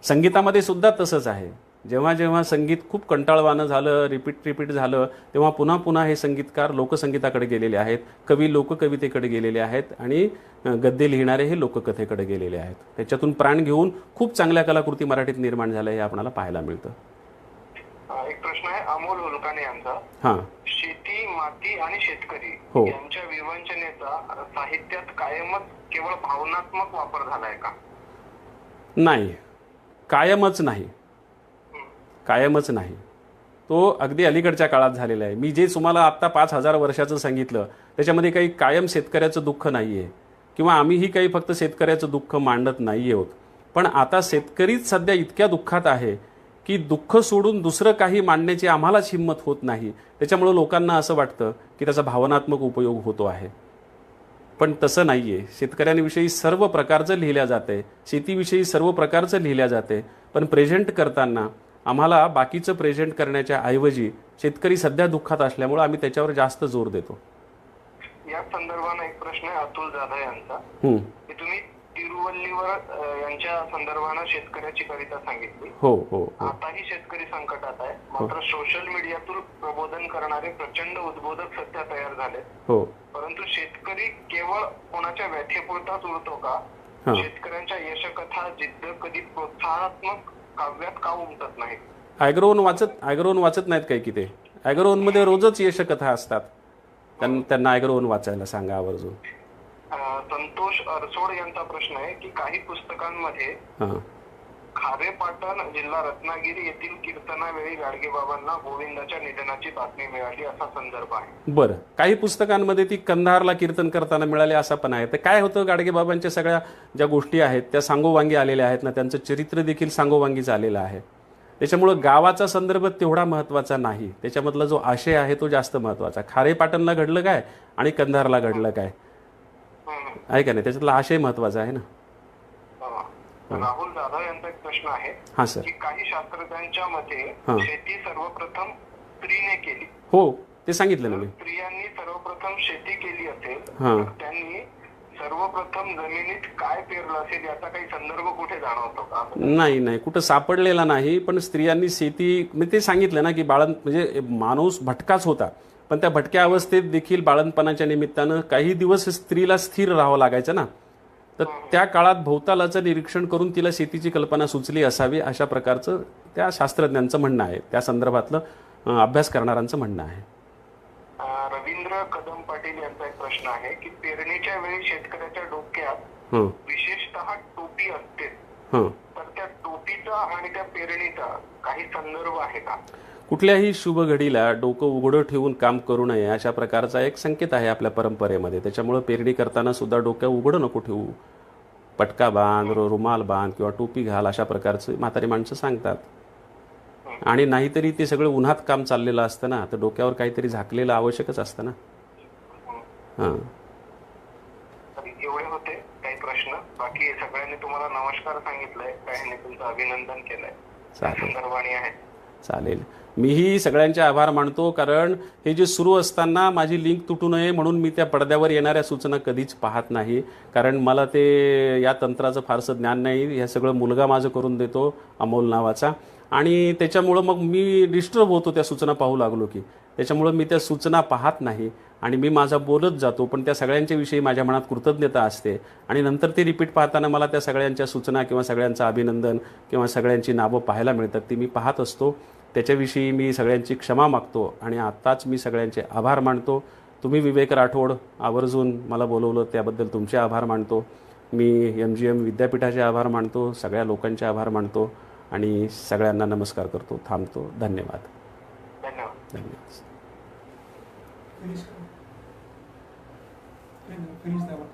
संगीतामध्ये सुद्धा तसंच आहे. जेव्हा जेव्हा संगीत खूप कंटाळवाणं झालं, रिपीट झालं, तेव्हा पुन्हा हे संगीतकार लोकसंगीताकडे गेलेले आहेत, कवी लोककवितेकडे गेलेले आहेत आणि गद्य लिहिणारे हे लोककथेकडे गेलेले आहेत. त्याच्यातून प्राण घेऊन खूप चांगल्या कलाकृती मराठीत निर्माण झाल्या हे आपल्याला पाहायला मिळतं. एक प्रश्न आहे अमोल हुलकाने यांचा. हां. शेती, माती आणि शेतकरी हो. यांच्या विवंचनेचा साहित्यात कायमच केवळ भावनात्मक वापर झालाय का? नाही, कायमच नाही. तो अगदी अलीकडच्या काळात झालेला आहे. मी जे तुम्हाला आत्ता 5000 वर्षाचं सांगितलं त्याच्यामध्ये काही कायम शेतकऱ्याचं दुःख नाही आहे किंवा आम्हीही काही फक्त शेतकऱ्याचं दुःख मांडत नाही आहोत. पण आता शेतकरीच सध्या इतक्या दुःखात आहे की दुःख सोडून दुसरं काही मांडण्याची आम्हालाच हिंमत होत नाही. त्याच्यामुळं लोकांना असं वाटतं की त्याचा भावनात्मक उपयोग होतो आहे, पण तसं नाही आहे. शेतकऱ्यांविषयी सर्व प्रकारचं लिहिल्या जाते, शेतीविषयी सर्व प्रकारचं लिहिल्या जाते, पण प्रेझेंट करताना आम्हाला बाकीचं प्रेझेंट करण्याच्या ऐवजी शेतकरी सध्या दुःखात असल्यामुळे आम्ही त्याच्यावर जास्त जोर देतो. या संदर्भाने एक प्रश्न आहे अतुल जाधव यांचा. की तुम्ही तिरुवल्लीवर यांच्या संदर्भाने शेतकऱ्याची कविता सांगितली. हो हो. आताही शेतकरी संकटात आहे, मात्र सोशल मीडियातून प्रबोधन करणारे प्रचंड उद्बोधक सध्या तयार झाले. हो. परंतु शेतकरी केवळ कोणाच्या व्याख्येपुरताच उरतो का? शेतकऱ्यांच्या यशकथा, जिद्द कधी प्रोत्साहनात्मक काव्यात का उमटत नाही? ॲग्रोवन वाचत नाहीत काय की ते? ॲग्रोवनमध्ये रोजच यशकथा असतात. त्यांना ॲग्रोवन वाचायला सांगा आवर्जून. संतोष अरसोड यांचा प्रश्न आहे की काही पुस्तकांमध्ये खारेपाटण, जिल्हा रत्नागिरी येथील कीर्तनावेळी गाडगेबाबांना गोविंदाच्या निधनाची बातमी मिळाली असा संदर्भ आहे. बरं, काही पुस्तकांमध्ये ती कंधारला कीर्तन करताना मिळाले असा पण आहे. तर काय होतं, गाडगेबाबांच्या सगळ्या ज्या गोष्टी आहेत त्या सांगोवांगी आलेल्या आहेत ना, त्यांचं चरित्र देखील सांगोवांगी आलेलं आहे. त्याच्यामुळं गावाचा संदर्भ तेवढा महत्त्वाचा नाही, त्याच्यामधला जो आशय आहे तो जास्त महत्त्वाचा. खारेपाटणला घडलं काय आणि कंधारला घडलं काय आहे का नाही, त्याच्यातला आशय महत्त्वाचा आहे ना. राहुल जाधव यांचा एक प्रश्न आहे. हा सर. की काही शास्त्रज्ञांच्या मते शेती सर्वप्रथम स्त्रीने केली. हो, ते सांगितलं ना मी. स्त्रियांनी सर्वप्रथम शेती केली असेल तर त्यांनी सर्वप्रथम जमिनीत काय पेरलं असेल याचा काही संदर्भ कुठे जाणवतो का? नाही, कुठं सापडलेला नाही. पण स्त्रियांनी शेती, मी ते सांगितलं ना की म्हणजे माणूस भटकाच होता, पण त्या भटक्या अवस्थेत देखील बाळंतपणाच्या निमित्तानं काही दिवस स्त्रीला स्थिर राहावं लागायचं ना. तर त्या काळात भोवतालाचं निरीक्षण करून तिला शेतीची कल्पना सुचली असावी, अशा प्रकारचं त्या शास्त्रज्ञांचं म्हणणं आहे, त्या संदर्भातलं अभ्यास करणाऱ्यांचं म्हणणं आहे. रवींद्र कदम पाटील यांचा एक प्रश्न आहे की पेरणीच्या वेळी शेतकऱ्याच्या डोक्यात विशेषतः टोपी असते, तर त्या टोपीचा आणि त्या पेरणीचा काही संदर्भ आहे का? कुठल्याही शुभ घडीला डोकं उघडं ठेवून काम करू नये अशा प्रकारचा एक संकेत आहे आपल्या परंपरेमध्ये. त्याच्यामुळं पेरणी करताना सुद्धा डोक्या उघडं नको ठेवू, पटका बांध, रुमाल बांध किंवा टोपी घाल अशा प्रकारचं म्हातारी माणसं सांगतात. आणि नाहीतरी ते सगळं उन्हात काम चाललेलं असतं ना, तर डोक्यावर काहीतरी झाकलेलं आवश्यकच असतं ना. हां, एवढे होते काही प्रश्न. बाकी सगळ्यांनी तुम्हाला नमस्कार सांगितलंय, काही तुमचं अभिनंदन केलंय, संदर्भाने आहे. चालेल. मीही सगळ्यांचे आभार मानतो, कारण हे जे सुरू असताना माझी लिंक तुटू नये म्हणून मी त्या पडद्यावर येणाऱ्या सूचना कधीच पाहत नाही, कारण मला ते या तंत्राचं फारसं ज्ञान नाही. हे सगळं मुलगा माझं करून देतो, अमोल नावाचा, आणि त्याच्यामुळं मग मी डिस्टर्ब होतो त्या सूचना पाहू लागलो की. त्याच्यामुळं मी त्या सूचना पाहत नाही आणि मी माझा बोलत जातो, पण त्या सगळ्यांच्या विषयी माझ्या मनात कृतज्ञता असते. आणि नंतर ते रिपीट पाहताना मला त्या सगळ्यांच्या सूचना किंवा सगळ्यांचं अभिनंदन किंवा सगळ्यांची नावं पाहायला मिळतात, ती मी पाहत असतो. त्याच्याविषयी मी सगळ्यांची क्षमा मागतो आणि आत्ताच मी सगळ्यांचे आभार मानतो. तुम्ही विवेक राठोड आवर्जून मला बोलवलं, त्याबद्दल तुमचे आभार मानतो. मी MGM विद्यापीठाचे आभार मानतो, सगळ्या लोकांचे आभार मानतो आणि सगळ्यांना नमस्कार करतो. थांबतो. धन्यवाद. धन्यवाद. Finish द्यावा.